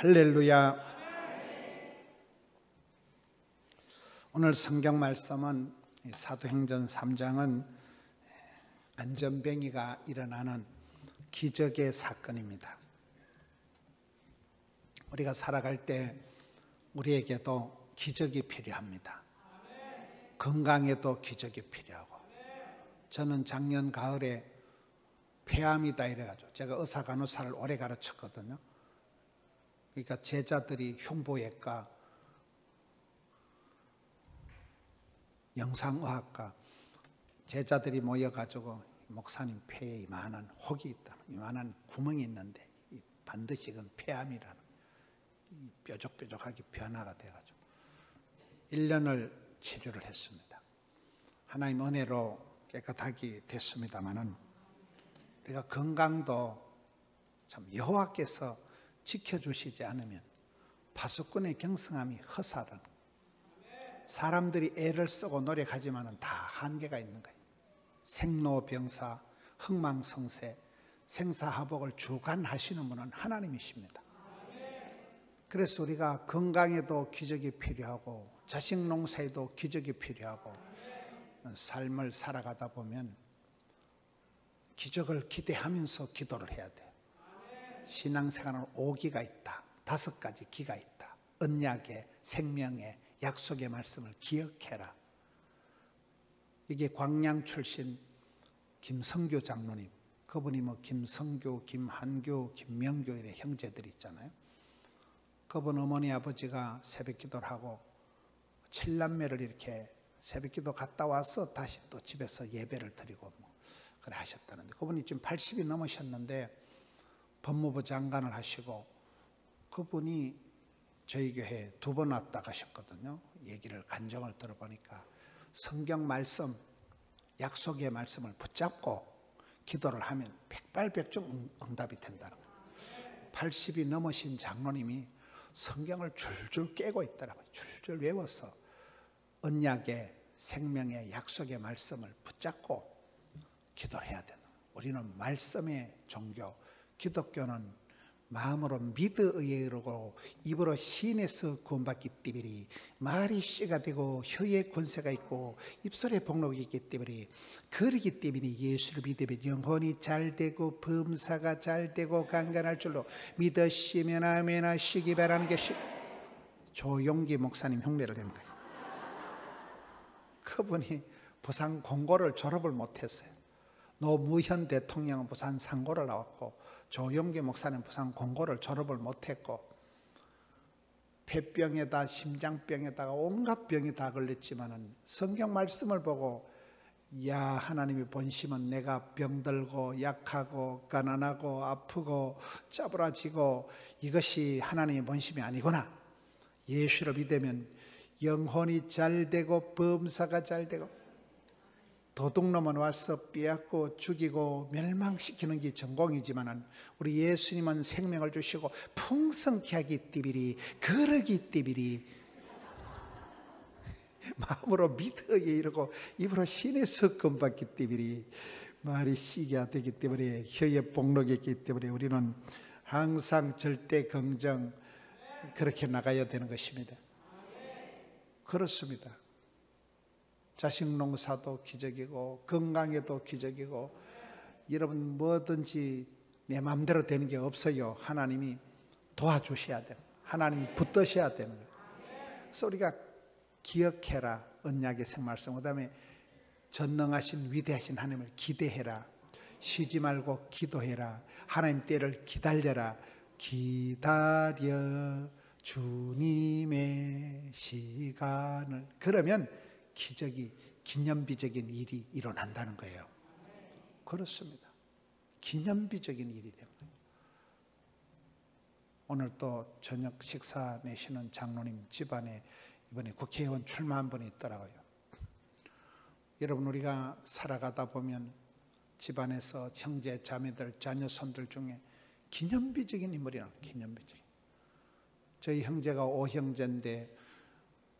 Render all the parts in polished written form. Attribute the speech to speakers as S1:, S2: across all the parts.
S1: 할렐루야. 오늘 성경 말씀은 사도행전 3장은 안전뱅이가 일어나는 기적의 사건입니다. 우리가 살아갈 때 우리에게도 기적이 필요합니다. 건강에도 기적이 필요하고, 저는 작년 가을에 폐암이다 이래가지고 제가 의사 간호사를 오래 가르쳤거든요. 그러니까 제자들이 흉부외과, 영상의학과 제자들이 모여가지고 목사님 폐에 이만한 혹이 있다, 이만한 구멍이 있는데 반드시 이건 폐암이라는, 뾰족뾰족하게 변화가 돼가지고 1년을 치료를 했습니다. 하나님 은혜로 깨끗하게 됐습니다마는 우리가 건강도 참 여호와께서 지켜주시지 않으면 파수꾼의 경성함이 허사하는, 사람들이 애를 쓰고 노력하지만은 다 한계가 있는 거예요. 생로병사, 흥망성쇠, 생사화복을 주관하시는 분은 하나님이십니다. 그래서 우리가 건강에도 기적이 필요하고 자식 농사에도 기적이 필요하고 삶을 살아가다 보면 기적을 기대하면서 기도를 해야 돼요. 신앙생활은 5기가 있다. 5가지 기가 있다. 언약의, 생명의, 약속의 말씀을 기억해라. 이게 광양 출신 김성교 장로님, 그분이 뭐 김성교, 김한교, 김명교 이런 형제들이 있잖아요. 그분 어머니 아버지가 새벽 기도를 하고 7남매를 이렇게 새벽 기도 갔다 와서 다시 또 집에서 예배를 드리고 뭐 그래 하셨다는데, 그분이 지금 80이 넘으셨는데 법무부 장관을 하시고, 그분이 저희 교회에 2번 왔다 가셨거든요. 얘기를 간증을 들어보니까 성경 말씀, 약속의 말씀을 붙잡고 기도를 하면 백발백중 응답이 된다는 거예요. 80이 넘으신 장로님이 성경을 줄줄 깨고 있더라고요. 줄줄 외워서 언약의, 생명의, 약속의 말씀을 붙잡고 기도를 해야 된다. 우리는 말씀의 종교, 기독교는 마음으로 믿어 의뢰하고 입으로 신에서 구원받기 때문에 말이 씨가 되고 혀에 권세가 있고 입술에 복록이 있기 때문에, 그러기 때문에 예수를 믿으면 영혼이 잘 되고 범사가 잘 되고 강건할 줄로 믿으시면 아멘 하시기 바라는 것이 조용기 목사님 흉내를 낸 거예요. 그분이 부산 공고를 졸업을 못했어요. 노무현 대통령은 부산 상고를 나왔고 조용기 목사는 부산 공고를 졸업을 못했고, 폐병에다 심장병에다가 온갖 병이 다 걸렸지만은 성경 말씀을 보고, 야, 하나님의 본심은 내가 병들고 약하고 가난하고 아프고 짜부라지고 이것이 하나님의 본심이 아니구나. 예수를 믿으면 영혼이 잘 되고 범사가 잘 되고, 도둑놈은 와서 빼앗고 죽이고 멸망시키는 게 전공이지만 우리 예수님은 생명을 주시고 풍성케 하기 때문에, 그러기 때문에 마음으로 믿어 이르고 입으로 신에서 구원받기 때문에 말이 씨가 되기 때문에 혀에 복록이 있기 때문에 우리는 항상 절대 긍정, 그렇게 나가야 되는 것입니다. 그렇습니다. 자식 농사도 기적이고 건강에도 기적이고, 여러분 뭐든지 내 마음대로 되는 게 없어요. 하나님이 도와주셔야 돼요. 하나님이 붙드셔야 되는 거예요. 그래서 우리가 기억해라, 언약의 생말씀. 그 다음에 전능하신 위대하신 하나님을 기대해라. 쉬지 말고 기도해라. 하나님 때를 기다려라. 기다려 주님의 시간을. 그러면 기적이, 기념비적인 일이 일어난다는 거예요. 그렇습니다. 기념비적인 일이 됩니다. 오늘 또 저녁 식사 내시는 장로님 집안에 이번에 국회의원 출마한 분이 있더라고요. 여러분, 우리가 살아가다 보면 집안에서 형제, 자매들, 자녀, 손들 중에 기념비적인 인물이 나와요. 기념비적인. 저희 형제가 5형제인데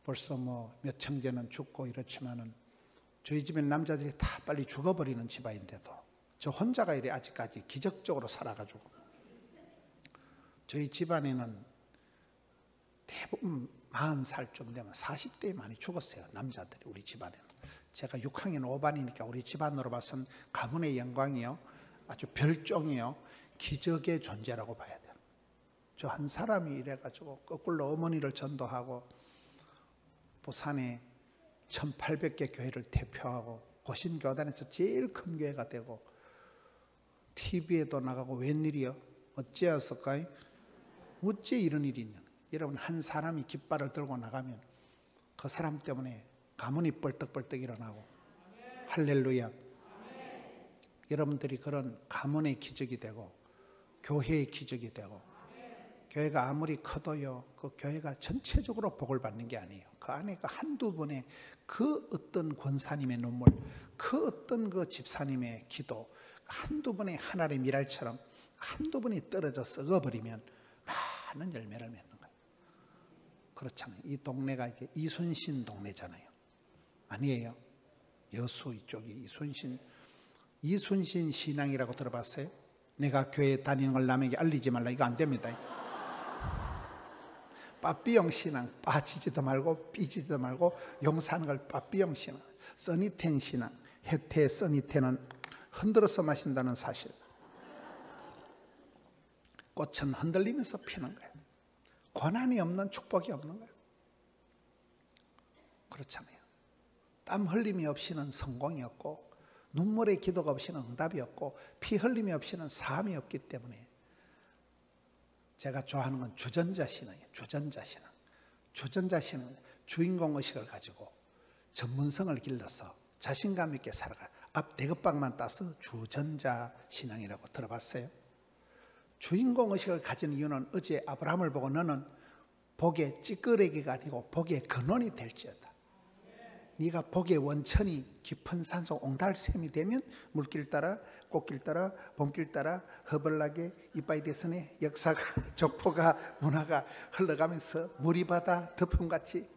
S1: 벌써 뭐 몇 형제는 죽고 이렇지만은 저희 집엔 남자들이 다 빨리 죽어버리는 집안인데도 저 혼자가 이래 아직까지 기적적으로 살아가지고, 저희 집안에는 대부분 40살쯤 되면 40대에 많이 죽었어요. 남자들이 우리 집안에는. 제가 6학년 5반이니까 우리 집안으로 봐선 가문의 영광이요, 아주 별종이요, 기적의 존재라고 봐야 돼요. 저 한 사람이 이래가지고 거꾸로 어머니를 전도하고 부산에 1800개 교회를 대표하고 고신교단에서 제일 큰 교회가 되고 TV에도 나가고, 웬일이요? 어찌였을까요? 어째 이런 일이 있냐? 여러분, 한 사람이 깃발을 들고 나가면 그 사람 때문에 가문이 벌떡벌떡 일어나고, 할렐루야. 여러분들이 그런 가문의 기적이 되고 교회의 기적이 되고, 교회가 아무리 커도요, 그 교회가 전체적으로 복을 받는 게 아니에요. 그 안에 그 한두 분의 그 어떤 권사님의 눈물, 그 어떤 그 집사님의 기도, 한두 분의 하늘의 미랄처럼 한두 분이 떨어져 썩어버리면 많은 열매를 맺는 거예요. 그렇잖아요. 이 동네가 이게 이순신 동네잖아요. 아니에요. 여수 이쪽이 이순신 신앙이라고 들어봤어요? 내가 교회 다니는 걸 남에게 알리지 말라, 이거 안 됩니다. 빠삐용 신앙, 빠지지도 말고 삐지지도 말고 용사하는 걸 빠삐용 신앙. 써니텐 신앙, 혜태 써니텐은 흔들어서 마신다는 사실. 꽃은 흔들리면서 피는 거예요. 고난이 없는 축복이 없는 거예요. 그렇잖아요. 땀 흘림이 없이는 성공이 없고, 눈물의 기도가 없이는 응답이 없고, 피 흘림이 없이는 사함이 없기 때문에 제가 좋아하는 건 주전자 신앙이에요. 주전자 신앙. 주전자 신앙은 주인공 의식을 가지고 전문성을 길러서 자신감 있게 살아가. 앞 대급박만 따서 주전자 신앙이라고 들어봤어요? 주인공 의식을 가진 이유는 어제 아브라함을 보고 너는 복의 찌끄레기가 아니고 복의 근원이 될지어다. 네가 복의 원천이 깊은 산속 옹달샘이 되면 물길 따라 꽃길 따라 봄길 따라 허벌나게 이빠이 대선의 역사가 족보가 문화가 흘러가면서 무리바다 덮음같이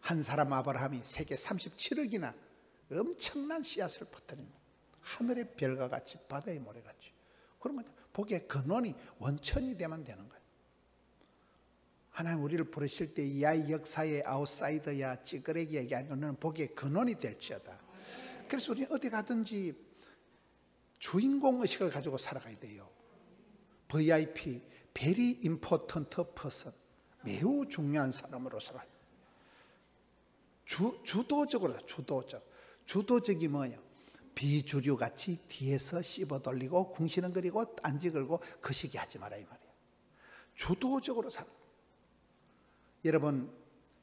S1: 한 사람 아브라함이 세계 37억이나 엄청난 씨앗을 퍼뜨립니다. 하늘의 별과 같이 바다의 모래같이. 그런 거죠. 복의 근원이 원천이 되면 되는 거예요. 하나님 우리를 부르실 때 야 역사의 아웃사이더야 찌끄레기 얘기 아니고 너는 복의 근원이 될지어다. 그래서 우리는 어디 가든지 주인공 의식을 가지고 살아가야 돼요. VIP, Very Important Person, 매우 중요한 사람으로 살아야 돼요. 주도적이 뭐예요? 비주류같이 뒤에서 씹어 돌리고 궁시렁거리고 딴지 걸고 그 시기 하지 마라 이 말이에요. 주도적으로 살아. 여러분,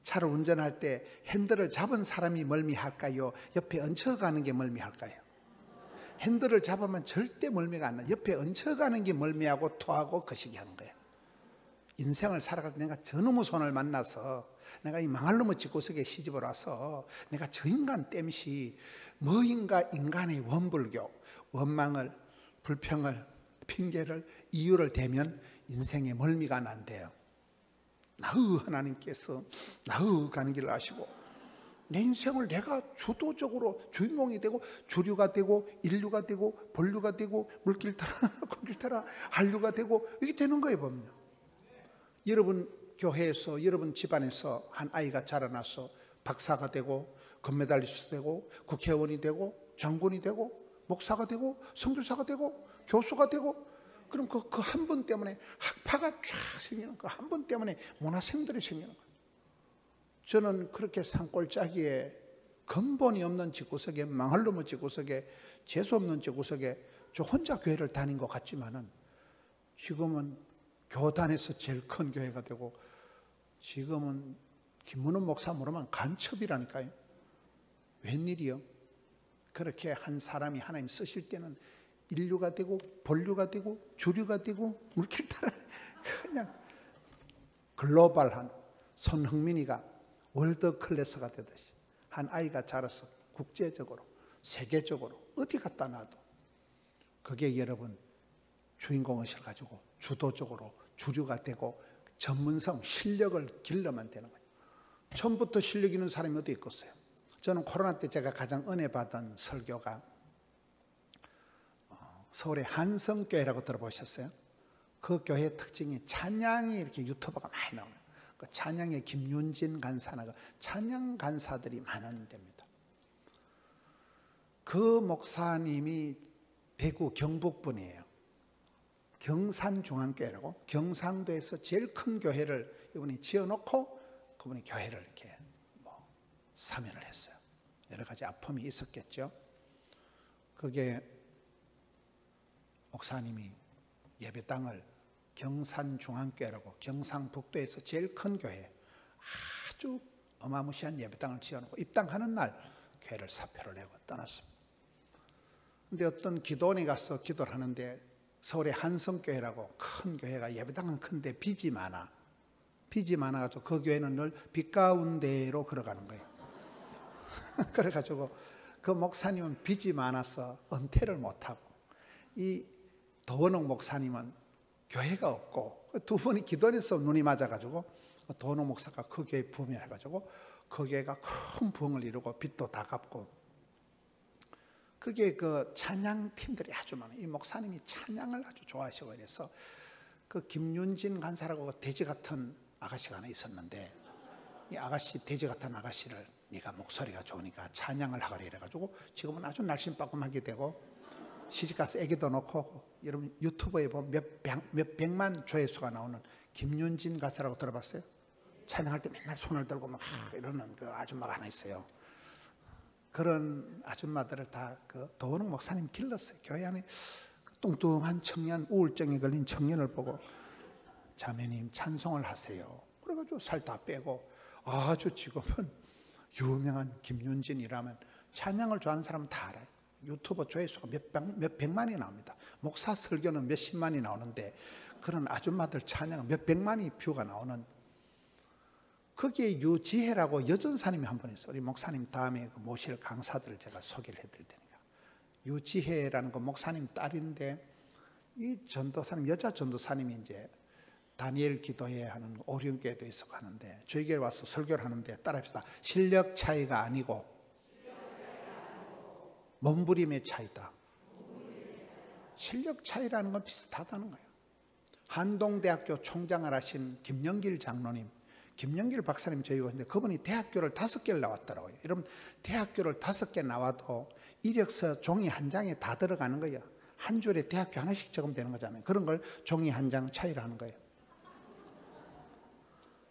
S1: 차를 운전할 때 핸들을 잡은 사람이 멀미할까요? 옆에 얹혀가는 게 멀미할까요? 핸들을 잡으면 절대 멀미가 안 나요. 옆에 얹혀가는 게 멀미하고 토하고 거시기 하는 거예요. 인생을 살아갈 때 내가 저놈의 손을 만나서, 내가 이 망할 놈의 집구석에 시집을 와서 내가 저 인간 땜시 뭐인가 인간의 원불교, 원망을, 불평을, 핑계를, 이유를 대면 인생에 멀미가 난대요. 나의 하나님께서 나의 가는 길을 아시고 내 인생을 내가 주도적으로 주인공이 되고 주류가 되고 인류가 되고 본류가 되고 물길 따라 꽃길 따라 한류가 되고 이게 되는 거예요 보면. 여러분 교회에서 여러분 집안에서 한 아이가 자라나서 박사가 되고 금메달리스트 되고 국회의원이 되고 장군이 되고 목사가 되고 선교사가 되고 교수가 되고, 그럼 그 한 분 때문에 학파가 쫙 생기는, 그 한 분 때문에 문화생들이 생기는 거예요. 저는 그렇게 산골짜기에 근본이 없는 집구석에, 망할 놈의 집구석에, 재수없는 집구석에 저 혼자 교회를 다닌 것 같지만은 지금은 교단에서 제일 큰 교회가 되고, 지금은 김문훈 목사 모르면 간첩이라니까요. 웬일이요? 그렇게 한 사람이 하나님 쓰실 때는 인류가 되고 본류가 되고 주류가 되고 물길 따라 그냥 글로벌한 손흥민이가 월드 클래스가 되듯이 한 아이가 자라서 국제적으로 세계적으로 어디 갖다 놔도 그게 여러분 주인공의식을 가지고 주도적으로 주류가 되고 전문성 실력을 길러만 되는 거예요. 처음부터 실력 있는 사람이 어디 있겠어요? 저는 코로나 때 제가 가장 은혜 받은 설교가 서울의 한성교회라고 들어보셨어요? 그 교회의 특징이 찬양이 이렇게 유튜버가 많이 나와요. 그 찬양의 김윤진 간사나 그 찬양 간사들이 많은 데입니다. 그 목사님이 대구 경북분이에요. 경산중앙교회라고 경상도에서 제일 큰 교회를 이분이 지어놓고 그분이 교회를 이렇게 사면을 했어요. 여러 가지 아픔이 있었겠죠. 그게 목사님이 예배당을 경산중앙교회라고 경상북도에서 제일 큰 교회, 아주 어마무시한 예배당을 지어놓고 입당하는 날 교회를 사표를 내고 떠났습니다. 근데 어떤 기도원이 가서 기도를 하는데 서울의 한성교회라고 큰 교회가 예배당은 큰데 빚이 많아가지고 그 교회는 늘 빚 가운데로 걸어가는 거예요. 그래가지고 그 목사님은 빚이 많아서 은퇴를 못하고 이 도원옥 목사님은 교회가 없고 두 분이 기도원에서 눈이 맞아가지고 도원옥 목사가 그 교회 부흥을 해가지고 그 교회가 큰 부흥을 이루고 빚도 다 갚고 그게 그 찬양 팀들이 아주 많아요. 이 목사님이 찬양을 아주 좋아하시고 이래서 그 김윤진 간사라고 돼지 같은 아가씨가 하나 있었는데 이 아가씨 돼지 같은 아가씨를 네가 목소리가 좋으니까 찬양을 하거라 이래가지고 지금은 아주 날씬빠끔하게 되고 시집가서 애기도 놓고 여러분 유튜브에 보면 몇 백만 조회수가 나오는 김윤진 가사라고 들어봤어요? 찬양할 때 맨날 손을 들고 막 이러는 그 아줌마가 하나 있어요. 그런 아줌마들을 다 그 도원옥 목사님 길렀어요. 교회 안에 뚱뚱한 청년, 우울증에 걸린 청년을 보고 자매님 찬송을 하세요. 그래가지고 살 다 빼고 아주 지금은 유명한 김윤진이라면 찬양을 좋아하는 사람은 다 알아요. 유튜브 조회수가 몇 백만이 나옵니다. 목사 설교는 몇십만이 나오는데 그런 아줌마들 찬양 몇 백만이 뷰가 나오는 거기에 유지혜라고 여전사님이 한 분 있어요. 우리 목사님 다음에 그 모실 강사들을 제가 소개를 해드릴 테니까. 유지혜라는 그 목사님 딸인데 이 전도사님, 여자 전도사님이 이제 다니엘 기도회 하는 오륜교회도 있었고 하는데 저희 교회 와서 설교를 하는데 따라합시다. 실력 차이가 아니고 몸부림의 차이다. 실력 차이라는 건 비슷하다는 거예요. 한동대학교 총장을 하신 김영길 장로님, 김영길 박사님 저희가 근데 그분이 대학교를 5개를 나왔더라고요. 여러분 대학교를 5개 나와도 이력서 종이 한 장에 다 들어가는 거예요. 한 줄에 대학교 하나씩 적으면 거잖아요. 그런 걸 종이 한 장 차이라는 거예요.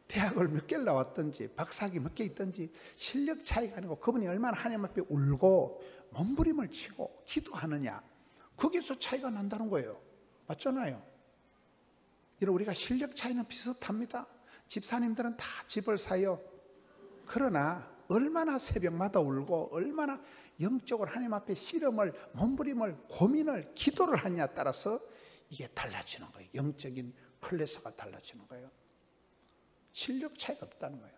S1: 대학을 몇 개를 나왔든지 박사학위 몇 개 있든지 실력 차이가 아니고 그분이 얼마나 하나님 앞에 울고 몸부림을 치고 기도하느냐 거기서 차이가 난다는 거예요. 맞잖아요. 여러분 우리가 실력 차이는 비슷합니다. 집사님들은 다 집을 사요. 그러나 얼마나 새벽마다 울고 얼마나 영적으로 하나님 앞에 씨름을 몸부림을 고민을 기도를 하냐에 따라서 이게 달라지는 거예요. 영적인 클래스가 달라지는 거예요. 실력 차이가 없다는 거예요.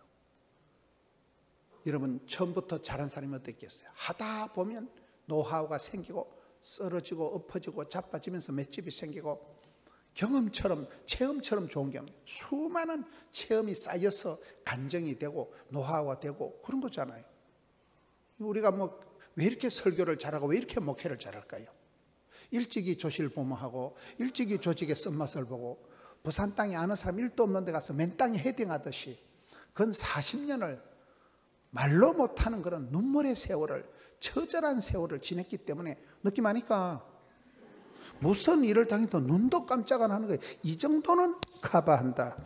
S1: 여러분 처음부터 잘한 사람이 어땠겠어요? 하다 보면 노하우가 생기고 쓰러지고 엎어지고 자빠지면서 맷집이 생기고 경험처럼 체험처럼 좋은 경험, 수많은 체험이 쌓여서 간증이 되고 노하우가 되고 그런 거잖아요. 우리가 뭐 왜 이렇게 설교를 잘하고 왜 이렇게 목회를 잘할까요? 일찍이 조실 보모하고 일찍이 조직의 쓴맛을 보고 부산 땅에 아는 사람 1도 없는 데 가서 맨 땅에 헤딩하듯이 근 40년을 말로 못하는 그런 눈물의 세월을 처절한 세월을 지냈기 때문에 느낌 아니까 무슨 일을 당해도 눈도 깜짝 안 하는 거예요. 이 정도는 커버한다.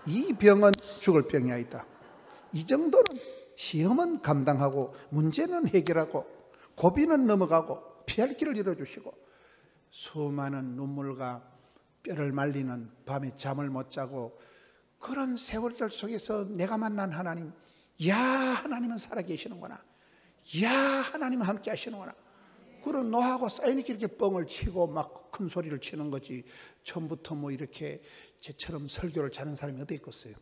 S1: 이 병은 죽을 병이 아니다. 이 정도는 시험은 감당하고 문제는 해결하고 고비는 넘어가고 피할 길을 열어주시고 수많은 눈물과 뼈를 말리는 밤에 잠을 못 자고 그런 세월들 속에서 내가 만난 하나님, 야 하나님은 살아계시는구나, 야 하나님은 함께 하시는구나, 그런 노하고 쌓이니까 이렇게 뻥을 치고 막 큰 소리를 치는 거지. 처음부터 뭐 이렇게 제처럼 설교를 잘하는 사람이 어디 있겠어요?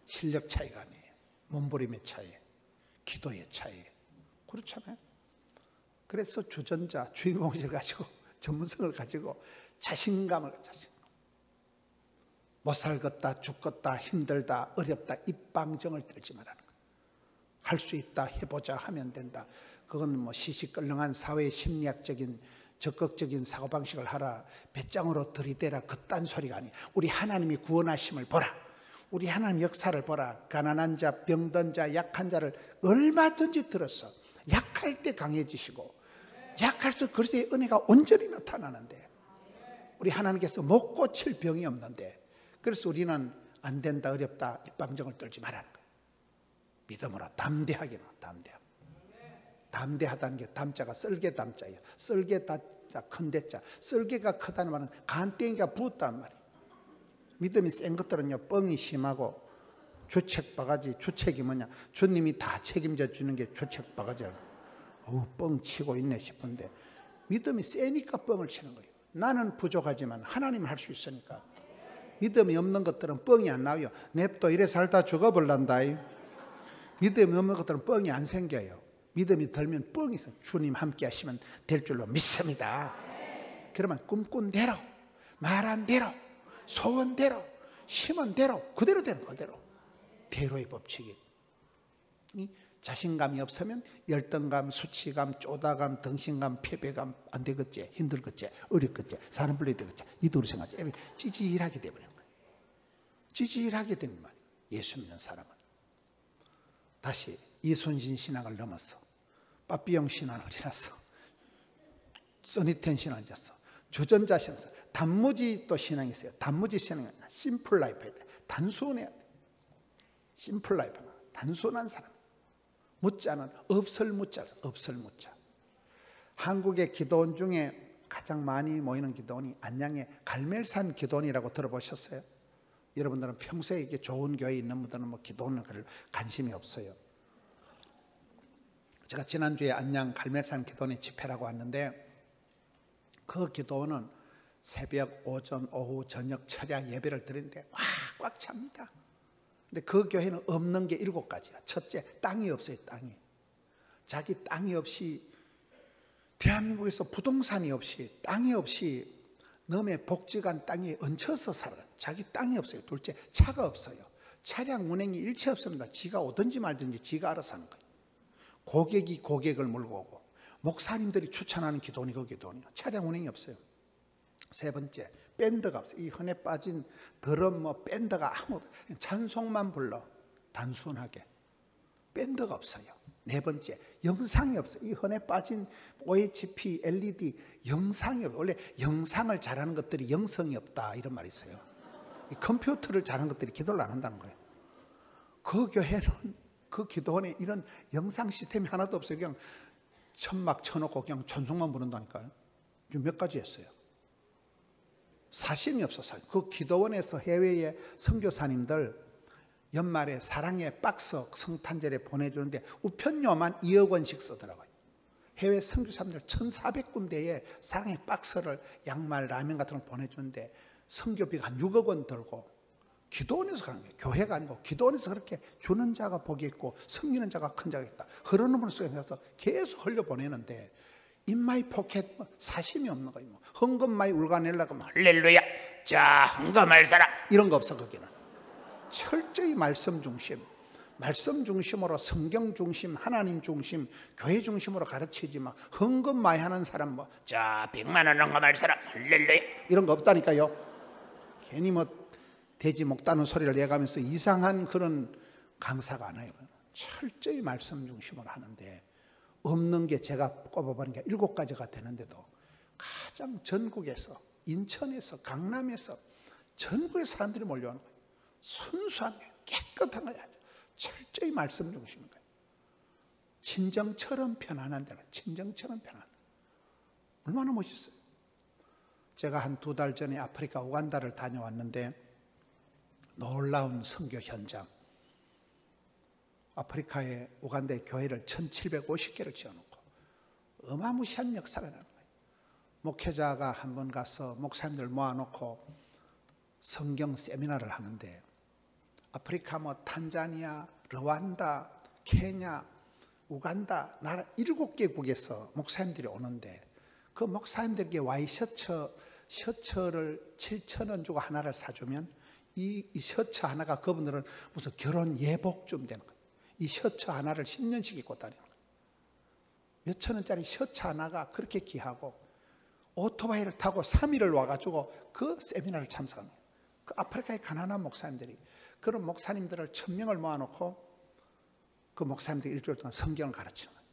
S1: 실력 차이가 아니에요. 몸부림의 차이, 기도의 차이. 그렇잖아요. 그래서 주전자, 주인공을 가지고 전문성을 가지고 자신감을 가지고 못 살겠다, 죽겠다, 힘들다, 어렵다 입방정을 들지 말라는 거예요. 할 수 있다, 해보자, 하면 된다. 그건 뭐 시시껄렁한 사회 심리학적인 적극적인 사고방식을 하라, 배짱으로 들이대라, 그딴 소리가 아니에요. 우리 하나님이 구원하심을 보라. 우리 하나님 역사를 보라. 가난한 자, 병든 자, 약한 자를 얼마든지 들어서 약할 때 강해지시고 약할수록 그리스도의 은혜가 온전히 나타나는데, 우리 하나님께서 못 고칠 병이 없는데, 그래서 우리는 안 된다, 어렵다, 입방정을 떨지 말라는 거예요. 믿음으로 담대하게, 담대하다는 게 담자가 썰개 담자예요. 썰개 담자, 큰 대자. 썰개가 크다는 말은 간땡이가 부었단 말이에요. 믿음이 센 것들은요, 뻥이 심하고 주책 바가지. 주책이 뭐냐? 주님이 다 책임져 주는 게 주책 바가지라고. 뻥 치고 있네 싶은데, 믿음이 세니까 뻥을 치는 거예요. 나는 부족하지만 하나님은 할 수 있으니까. 믿음이 없는 것들은 뻥이 안 나와요. 냅둬 이래 살다 죽어버린다. 믿음이 없는 것들은 뻥이 안 생겨요. 믿음이 들면 뻥이 있어요. 주님 함께 하시면 될 줄로 믿습니다. 그러면 꿈꾼 대로, 말한 대로, 소원대로, 심은 대로, 그대로 되는 그대로. 대로의 법칙이. 자신감이 없으면 열등감, 수치감, 쪼다감, 덩신감, 패배감, 안 되겠지, 힘들겠지, 어렵겠지, 사람 불러야 되겠지, 이도로 생각하지. 찌질하게 되버리는 거예요. 찌질하게 되는 말이에요. 예수 믿는 사람은. 다시 이순신 신앙을 넘어서 빠삐용 신앙을 지났어. 써니텐 신앙을 지났어. 주전자 신앙을 지났어. 단무지 또 신앙이 있어요. 단무지 신앙은 심플 라이프야 돼. 단순해야 돼. 심플 라이프. 단순한 사람. 묻자는 없을 묻자. 없을 묻자. 한국의 기도원 중에 가장 많이 모이는 기도원이 안양의 갈멜산 기도원이라고 들어보셨어요? 여러분들은 평소에 이게 좋은 교회에 있는 분들은 뭐 기도원은 별 관심이 없어요. 제가 지난주에 안양 갈멜산 기도원에 집회라고 왔는데, 그 기도원은 새벽, 오전, 오후, 저녁, 철야 예배를 드리는데 꽉 찹니다. 근데 그 교회는 없는 게 7가지야. 첫째, 땅이 없어요. 땅이. 자기 땅이 없이, 대한민국에서 부동산이 없이, 땅이 없이 너의 복지관 땅에 얹혀서 살아요. 자기 땅이 없어요. 둘째, 차가 없어요. 차량 운행이 일체 없습니다. 지가 오든지 말든지 지가 알아서 하는 거예요. 고객이 고객을 몰고 오고, 목사님들이 추천하는 기도원이 그 기도원이에요. 차량 운행이 없어요. 세 번째, 밴드가 없어요. 이 흔해 빠진 드럼 밴드가 아무도, 찬송만 불러. 단순하게. 밴드가 없어요. 네 번째, 영상이 없어요. 이 흔해 빠진 OHP, LED 영상이 없어요. 원래 영상을 잘하는 것들이 영성이 없다, 이런 말이 있어요. 이 컴퓨터를 잘하는 것들이 기도를 안 한다는 거예요. 그 교회는, 그 기도원에 이런 영상 시스템이 하나도 없어요. 그냥 천막 쳐놓고 그냥 찬송만 부른다니까요. 몇 가지 했어요. 사심이 없어서. 그 기도원에서 해외의 선교사님들 연말에 사랑의 박스 성탄절에 보내주는데 우편료만 2억 원씩 쓰더라고요. 해외 선교사님들 1,400군데에 사랑의 박스를 양말, 라면 같은 걸 보내주는데 선교비가 한 6억 원 들고, 기도원에서 가는 거예요. 교회가 아니고 기도원에서 그렇게 주는 자가 복이 있고 섬기는 자가 큰 자가 있다. 흐르는 물 속에서 계속 흘려보내는데, 인마이 포켓 사심이 없는 거예요. 헌금마이 울가내려고 할렐루야, 자 헌금할 사람, 이런 거 없어. 거기는 철저히 말씀 중심, 말씀 중심으로, 성경 중심, 하나님 중심, 교회 중심으로 가르치지 마. 헌금 많이 하는 사람 자 100만 원 헌금할 사람 할렐루야, 이런 거 없다니까요. 괜히 돼지 먹다는 소리를 내가면서 이상한 그런 강사가 안 해요. 철저히 말씀 중심으로 하는데, 없는 게 제가 꼽아보는 게 7가지가 되는데도 가장 전국에서, 인천에서, 강남에서 전국의 사람들이 몰려오는 거예요. 순수한 거예요. 깨끗한 거예요. 철저히 말씀 중심인 거예요. 친정처럼 편안한 데는, 친정처럼 편안한 데. 얼마나 멋있어요. 제가 한 2달 전에 아프리카 우간다를 다녀왔는데, 놀라운 선교 현장. 아프리카의 우간다의 교회를 1750개를 지어놓고 어마무시한 역사가 나는 거예요. 목회자가 한 번 가서 목사님들 모아놓고 성경 세미나를 하는데, 아프리카 탄자니아, 르완다, 케냐, 우간다 나라 7개국에서 목사님들이 오는데, 그 목사님들에게 와이셔츠를 7,000원 주고 하나를 사주면 이 셔츠 하나가 그분들은 무슨 결혼 예복쯤 되는 거예요. 이 셔츠 하나를 10년씩 입고 다니는 거예요. 몇천 원짜리 셔츠 하나가 그렇게 귀하고, 오토바이를 타고 3일을 와가지고 그 세미나를 참석합니다. 그 아프리카의 가난한 목사님들이 그런 목사님들을 1000명을 모아놓고 그 목사님들이 일주일 동안 성경을 가르치는 거예요.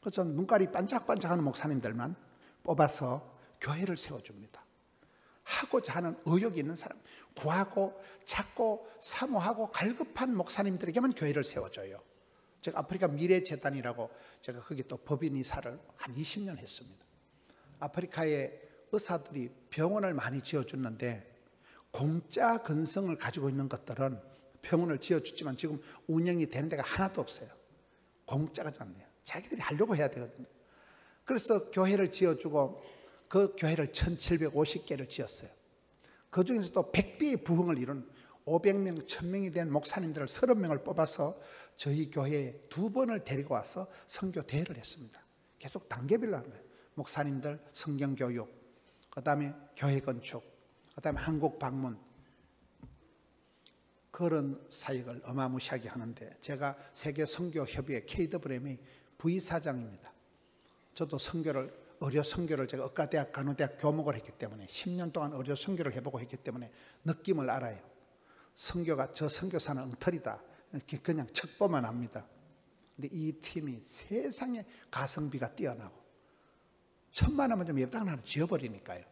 S1: 그래서 눈깔이 반짝반짝하는 목사님들만 뽑아서 교회를 세워줍니다. 하고자 하는 의욕이 있는 사람, 구하고 찾고 사모하고 갈급한 목사님들에게만 교회를 세워줘요. 제가 아프리카 미래재단이라고 제가 거기 또 법인 이사를 한 20년 했습니다. 아프리카의 의사들이 병원을 많이 지어줬는데 공짜 근성을 가지고 있는 것들은 병원을 지어줬지만 지금 운영이 되는 데가 하나도 없어요. 공짜가 안 돼요. 자기들이 하려고 해야 되거든요. 그래서 교회를 지어주고 그 교회를 1750개를 지었어요. 그 중에서 또 100배의 부흥을 이룬 500명, 1000명이 된 목사님들을 30명을 뽑아서 저희 교회에 2번을 데리고 와서 선교 대회를 했습니다. 계속 단계별로 하는 거예요. 목사님들 성경교육, 그 다음에 교회 건축, 그 다음에 한국 방문, 그런 사역을 어마무시하게 하는데 제가 세계 선교협의회 KWM의 부의사장입니다. 저도 의료 선교를 제가 의과대학 간호대학 교목을 했기 때문에 10년 동안 의료 선교를 해보고 했기 때문에 느낌을 알아요. 선교가 저 선교사는 엉터리다. 그냥 척보만 합니다. 근데 이 팀이 세상에 가성비가 뛰어나고 1000만 원만 좀 예배당 하나 지어버리니까요.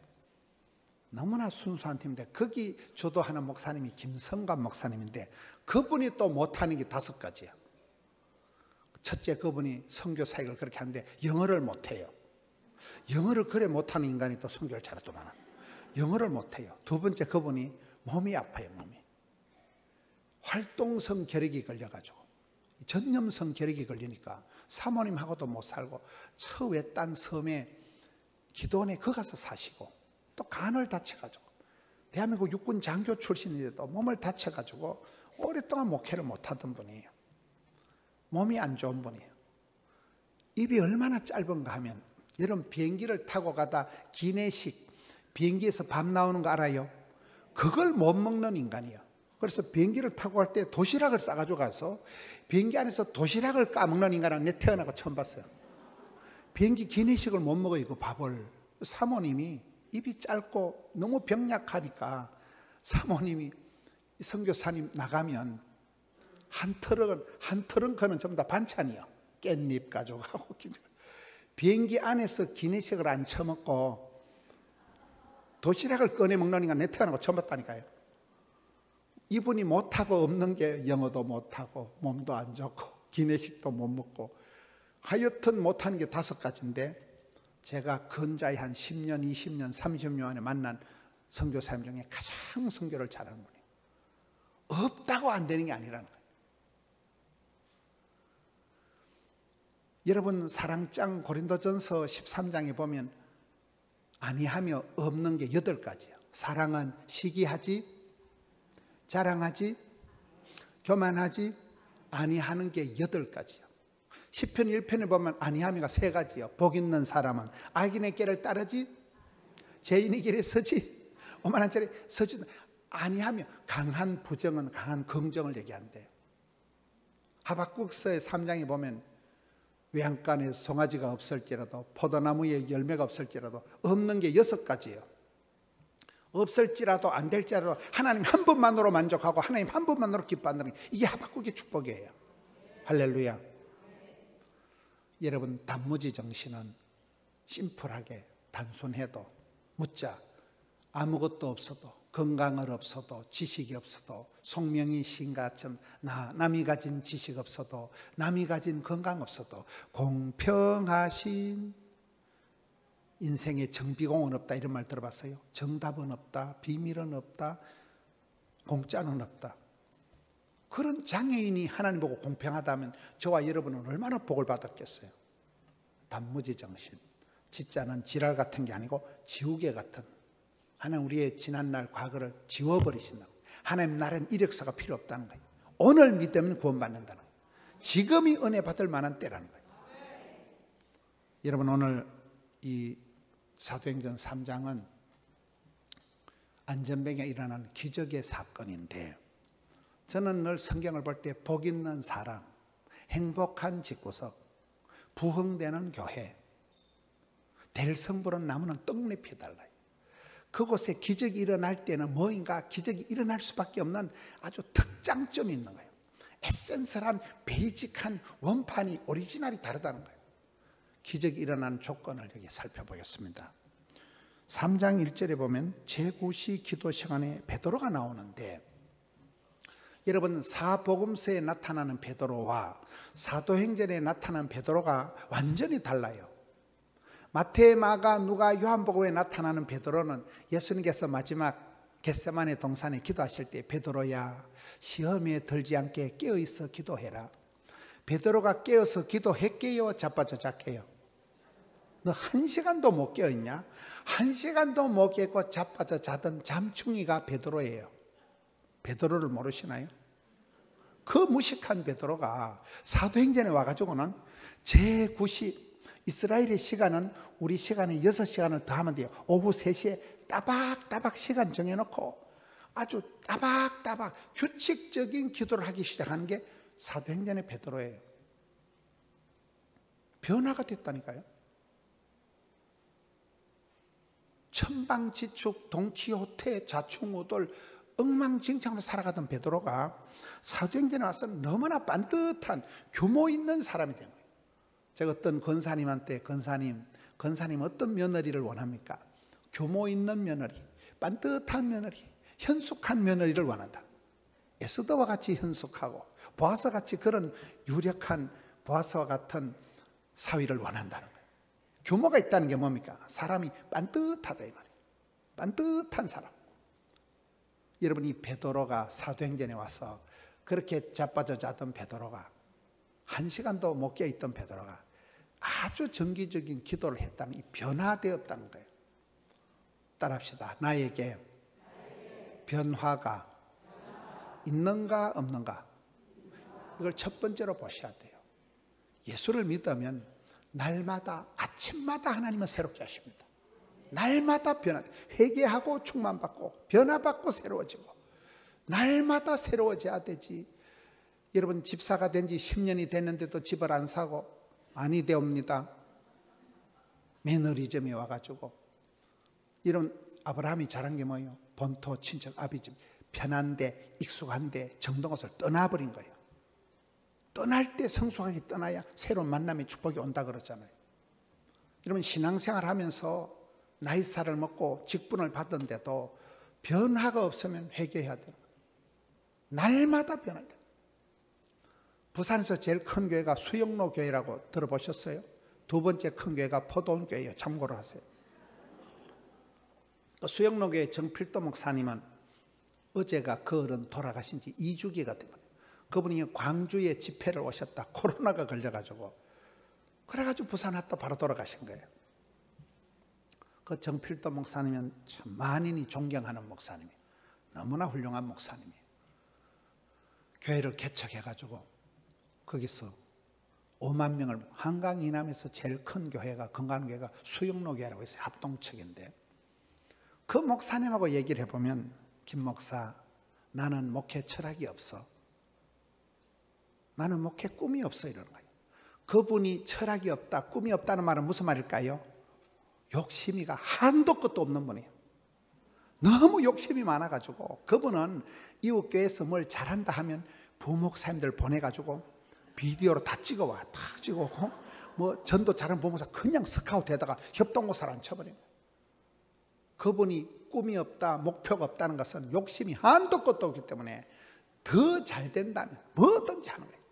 S1: 너무나 순수한 팀인데 거기 주도하는 목사님이 김성관 목사님인데 그분이 또 못하는 게 5가지예요. 첫째, 그분이 선교 사역을 그렇게 하는데 영어를 못해요. 영어를 그래 못하는 인간이 또 선교를 잘하더만. 영어를 못해요. 2번째, 그분이 몸이 아파요. 몸이. 활동성 결핵이 걸려가지고 전염성 결핵이 걸리니까 사모님하고도 못 살고 저 외딴 섬에 기도원에 거 가서 사시고 또 간을 다쳐가지고 대한민국 육군 장교 출신인데도 몸을 다쳐가지고 오랫동안 목회를 못하던 분이에요. 몸이 안 좋은 분이에요. 입이 얼마나 짧은가 하면 여러분 비행기를 타고 가다 기내식 비행기에서 밥 나오는 거 알아요? 그걸 못 먹는 인간이에요. 그래서 비행기를 타고 갈 때 도시락을 싸가지고 가서 비행기 안에서 도시락을 까먹는 인간은 내 태어나고 처음 봤어요. 비행기 기내식을 못 먹어요. 그 밥을. 사모님이 입이 짧고 너무 병약하니까 사모님이 선교사님 나가면 한 트렁크는 전부 다 반찬이요. 깻잎 가져가고 비행기 안에서 기내식을 안 처먹고 도시락을 꺼내 먹는 인간 내 태어나고 처음 봤다니까요. 이분이 못하고 없는 게 영어도 못하고 몸도 안 좋고 기내식도 못 먹고 하여튼 못하는 게 5가지인데 제가 근자에 한 10년, 20년, 30년 안에 만난 선교사님 중에 가장 선교를 잘하는 분이에요. 없다고 안 되는 게 아니라는 거예요. 여러분 사랑장 고린도전서 13장에 보면 아니하며 없는 게 8가지예요. 사랑은 시기하지, 자랑하지, 교만하지, 아니하는 게 8가지예요. 시편 1편에 보면 아니함이가 3가지요. 복 있는 사람은 악인의 길을 따르지, 죄인의 길에 서지, 오만한 자리에 서지 아니하며 강한 부정은 강한 긍정을 얘기한대요. 하박국서의 3장에 보면 외양간에 송아지가 없을지라도 포도나무에 열매가 없을지라도 없는 게 6가지예요. 없을지라도 안 될지라도 하나님 한 분만으로 만족하고 하나님 한 분만으로 기뻐한다는 게 이게 하박국의 축복이에요. 할렐루야. 여러분 단무지 정신은 심플하게 단순해도 묻자. 아무것도 없어도 건강을 없어도 지식이 없어도 송명희 시인가처럼 남이 가진 지식 없어도 남이 가진 건강 없어도 공평하신 인생에 정비공은 없다 이런 말 들어봤어요? 정답은 없다, 비밀은 없다, 공짜는 없다. 그런 장애인이 하나님 보고 공평하다면 저와 여러분은 얼마나 복을 받았겠어요. 단무지 정신, 지자는 지랄 같은 게 아니고 지우개 같은, 하나님 우리의 지난날 과거를 지워버리신다고. 하나님 나라는 이력서가 필요 없다는 거예요. 오늘 믿으면 구원받는다는 거예요. 지금이 은혜 받을 만한 때라는 거예요. 여러분 오늘 이 사도행전 3장은 안전병에 일어난 기적의 사건인데 저는 늘 성경을 볼 때 복 있는 사람, 행복한 집구석, 부흥되는 교회, 대성부른 나무는 떡잎이 달라요. 그곳에 기적이 일어날 때는 뭐인가 기적이 일어날 수밖에 없는 아주 특장점이 있는 거예요. 에센셜한 베이직한 원판이 오리지널이 다르다는 거예요. 기적이 일어나는 조건을 여기 살펴보겠습니다. 3장 1절에 보면 제9시 기도 시간에 베드로가 나오는데, 여러분 사복음서에 나타나는 베드로와 사도행전에 나타나는 베드로가 완전히 달라요. 마태, 마가, 누가, 요한복음에 나타나는 베드로는 예수님께서 마지막 겟세마네 동산에 기도하실 때 베드로야 시험에 들지 않게 깨어있어 기도해라. 베드로가 깨어서 기도했게요, 자빠져 잤게요? 너 1시간도 못 깨어있냐? 1시간도 못 깨고 자빠져 자던 잠충이가 베드로예요. 베드로를 모르시나요? 그 무식한 베드로가 사도행전에 와가지고는 제9시, 이스라엘의 시간은 우리 시간에 6시간을 더하면 돼요. 오후 3시에 따박따박 시간 정해놓고 아주 따박따박 규칙적인 기도를 하기 시작하는 게 사도행전의 베드로예요. 변화가 됐다니까요. 천방지축, 동키호테, 자충우돌 엉망진창으로 살아가던 베드로가 사도행전에 와서 너무나 반듯한 규모 있는 사람이 된 거예요. 제가 어떤 권사님한테 권사님 어떤 며느리를 원합니까? 규모 있는 며느리, 반듯한 며느리, 현숙한 며느리를 원한다. 에스더와 같이 현숙하고 보아스와 같이 그런 유력한 보아스와 같은 사위를 원한다는 거예요. 규모가 있다는 게 뭡니까? 사람이 반듯하다 이 말이에요. 반듯한 사람. 여러분, 이 베드로가 사도행전에 와서 그렇게 자빠져 자던 베드로가 1시간도 못 깨있던 베드로가 아주 정기적인 기도를 했다는, 이 변화되었다는 거예요. 따라합시다. 나에게 변화가 있는가 없는가? 이걸 첫 번째로 보셔야 돼요. 예수를 믿으면 날마다 아침마다 하나님은 새롭게 하십니다. 날마다 변화돼. 회개하고 충만받고 변화받고 새로워지고 날마다 새로워져야 되지. 여러분 집사가 된 지 10년이 됐는데도 집을 안 사고 아니 되옵니다. 매너리즘이 와가지고. 이런 아브라함이 잘한 게 뭐예요? 본토 친척 아비집 편한데 익숙한데 정든 곳을 떠나버린 거예요. 떠날 때 성숙하게 떠나야 새로운 만남의 축복이 온다 그러잖아요. 여러분 신앙생활 하면서 나이살을 먹고 직분을 받은데도 변화가 없으면 회개해야 돼요. 날마다 변화돼요. 부산에서 제일 큰 교회가 수영로 교회라고 들어보셨어요? 두 번째 큰 교회가 포도원 교회예요. 참고로 하세요. 수영로 교회 정필도 목사님은 어제가 그 어른 돌아가신 지 2주기가 됩니다. 그분이 광주에 집회를 오셨다 코로나가 걸려가지고 그래가지고 부산 왔다 바로 돌아가신 거예요. 그 정필도 목사님은 참 만인이 존경하는 목사님이에요. 너무나 훌륭한 목사님이에요. 교회를 개척해가지고 거기서 5만 명을, 한강 이남에서 제일 큰 교회가 건강교회가 수영로교회라고 있어요. 합동측인데 그 목사님하고 얘기를 해보면 김 목사 나는 목회 철학이 없어. 나는 목회 꿈이 없어 이러는 거예요. 그분이 철학이 없다, 꿈이 없다는 말은 무슨 말일까요? 욕심이가 한도 끝도 없는 분이에요. 너무 욕심이 많아가지고 그분은 이웃교회에서 뭘 잘한다 하면 부목사님들 보내가지고 비디오로 다 찍어와. 다 찍어오고 뭐 전도 잘하는 부목사 그냥 스카우트에다가 협동고사를 앉혀버려요. 그분이 꿈이 없다, 목표가 없다는 것은 욕심이 한도 끝도 없기 때문에 더 잘 된다면 뭐든지 하는 거예요.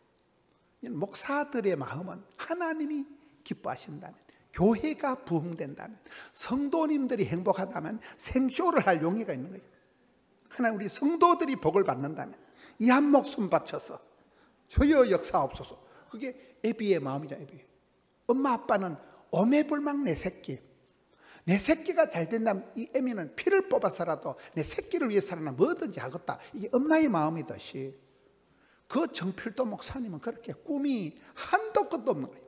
S1: 목사들의 마음은 하나님이 기뻐하신다면, 교회가 부흥된다면, 성도님들이 행복하다면 생쇼를 할 용의가 있는 거예요. 하나님 우리 성도들이 복을 받는다면 이 한 목숨 바쳐서 주여 역사옵소서. 그게 애비의 마음이죠. 애비. 엄마 아빠는 오매불망 내 새끼가 잘 된다면 이 애미는 피를 뽑아서라도 내 새끼를 위해서라면 뭐든지 하겠다. 이게 엄마의 마음이듯이 그 정필도 목사님은 그렇게 꿈이 한도 끝도 없는 거예요.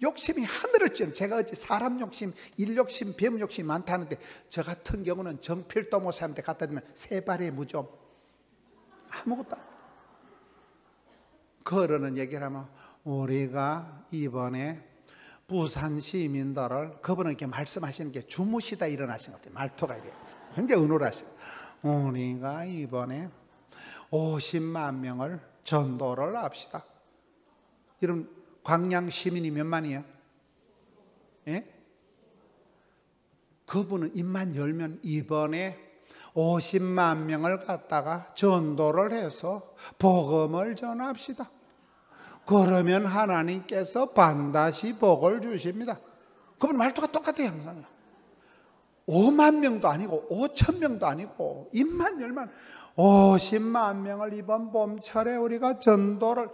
S1: 욕심이 하늘을 찌는, 제가 어찌 사람 욕심, 일 욕심, 뱀 욕심이 많다는데 저 같은 경우는 정필도 목사님한테 갖다 주면 세 발의 무좀 아무것도 안 해요. 그 어른은 얘기를 하면 우리가 이번에 부산 시민들을 그분은 이렇게 말씀하시는 게 주무시다 일어나신 것 같아요. 말투가 이래 굉장히 은밀하시고, 우리가 이번에 50만 명을 전도를 합시다. 이런 광양 시민이 몇 만이에요? 예? 그분은 입만 열면 이번에 50만 명을 갖다가 전도를 해서 복음을 전합시다. 그러면 하나님께서 반드시 복을 주십니다. 그분 말투가 똑같아요. 항상 5만 명도 아니고 5천 명도 아니고 입만 열면 50만 명을 이번 봄철에 우리가 전도를,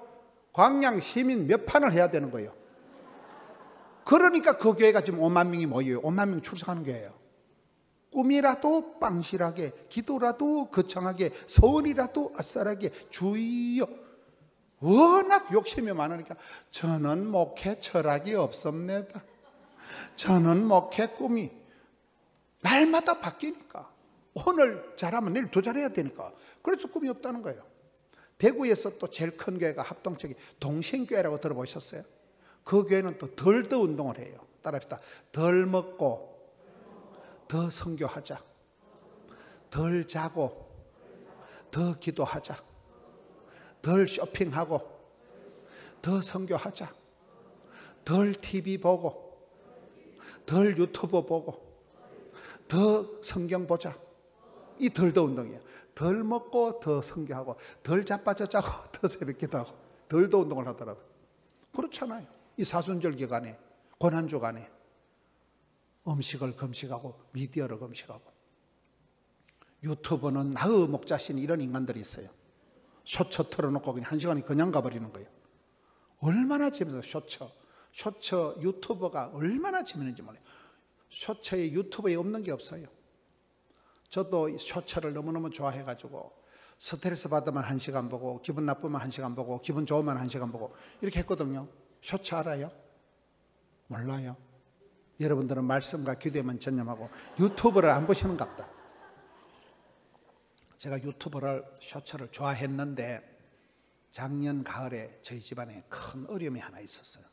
S1: 광양 시민 몇 판을 해야 되는 거예요. 그러니까 그 교회가 지금 5만 명이 모여요. 5만 명 출석하는 교회예요. 꿈이라도 빵실하게, 기도라도 거창하게, 소원이라도 아싸라게, 주여. 워낙 욕심이 많으니까 저는 목회 철학이 없습니다. 저는 목회 꿈이 날마다 바뀌니까 오늘 잘하면 내일 더 잘해야 되니까 그래서 꿈이 없다는 거예요. 대구에서 또 제일 큰 교회가 합동적인 동신교회라고 들어보셨어요? 그 교회는 또 덜 더 운동을 해요. 따라합시다. 덜 먹고 더 선교하자. 덜 자고 더 기도하자. 덜 쇼핑하고 더 선교하자. 덜 TV 보고 덜 유튜브 보고 더 성경 보자. 이 덜 더 운동이에요. 덜 먹고 더 선교하고 덜 자빠져 자고 더 새벽 기도하고 덜 더 운동을 하더라고요. 그렇잖아요. 이 사순절 기간에, 고난주 간에 음식을 금식하고 미디어를 금식하고, 유튜브는 나의 목자신 이런 인간들이 있어요. 쇼츠 틀어놓고 그냥 1시간이 그냥 가버리는 거예요. 얼마나 재밌어요. 쇼츠 유튜버가 얼마나 재밌는지 몰라요. 쇼츠에 유튜브에 없는 게 없어요. 저도 쇼츠를 너무너무 좋아해가지고 스트레스 받으면 1시간 보고, 기분 나쁘면 1시간 보고, 기분 좋으면 1시간 보고 이렇게 했거든요. 쇼츠 알아요? 몰라요. 여러분들은 말씀과 기도에만 전념하고 유튜브를 안 보시는가 보다. 제가 유튜브를, 쇼츠를 좋아했는데 작년 가을에 저희 집안에 큰 어려움이 하나 있었어요.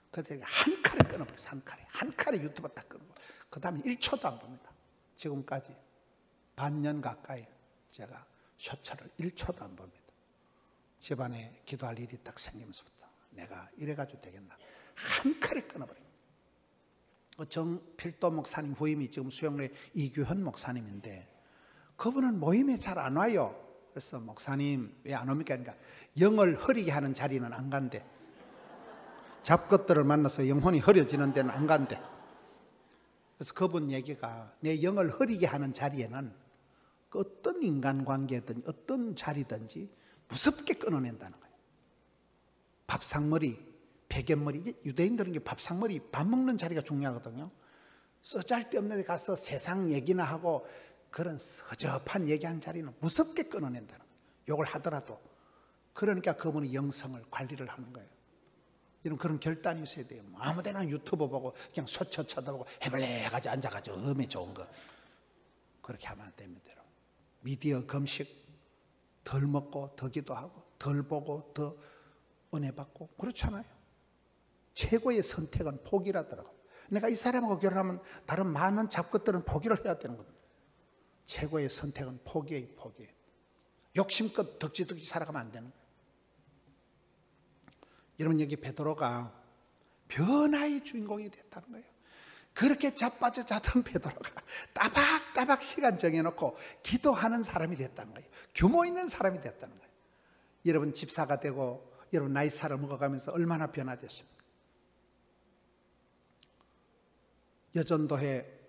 S1: 그때 한 칼에 끊어버렸어요. 한 칼에 유튜브 딱 끊어버렸어요. 그 다음에 1초도 안 봅니다. 지금까지 반년 가까이 제가 쇼츠를 1초도 안 봅니다. 집안에 기도할 일이 딱 생기면서부터 내가 이래가지고 되겠나, 한 칼에 끊어버려요. 정필도 목사님 후임이 지금 수영로의 이규현 목사님인데 그분은 모임에 잘 안 와요. 그래서 목사님 왜 안 옵니까? 그러니까 영을 흐리게 하는 자리는 안 간대. 잡것들을 만나서 영혼이 흐려지는 데는 안 간대. 그래서 그분 얘기가, 내 영을 흐리게 하는 자리에는 그 어떤 인간관계든 어떤 자리든지 무섭게 끊어낸다는 거예요. 밥상머리, 베갯머리, 유대인들은 밥상머리, 밥 먹는 자리가 중요하거든요. 쓰잘데없는 데 가서 세상 얘기나 하고 그런 서접한 얘기한 자리는 무섭게 끊어낸다는 거예요. 욕을 하더라도. 그러니까 그분이 영성을 관리를 하는 거예요. 이런 그런 결단이 있어야 돼요. 아무데나 유튜브 보고 그냥 소쳐 쳐다보고 해발레가지고 앉아가지고 음이 좋은 거 그렇게 하면 안 됩니다. 미디어 금식, 덜 먹고 더 기도하고 덜 보고 더 은혜 받고 그렇잖아요. 최고의 선택은 포기라더라고요. 내가 이 사람하고 결혼하면 다른 많은 잡것들은 포기를 해야 되는 겁니다. 최고의 선택은 포기예요. 포기. 욕심껏 덕지덕지 살아가면 안 되는 거예요. 여러분, 여기 베드로가 변화의 주인공이 됐다는 거예요. 그렇게 자빠져 자던 베드로가 따박따박 시간 정해놓고 기도하는 사람이 됐다는 거예요. 규모 있는 사람이 됐다는 거예요. 여러분 집사가 되고 여러분 나이 살을 먹어가면서 얼마나 변화됐습니까? 여전도회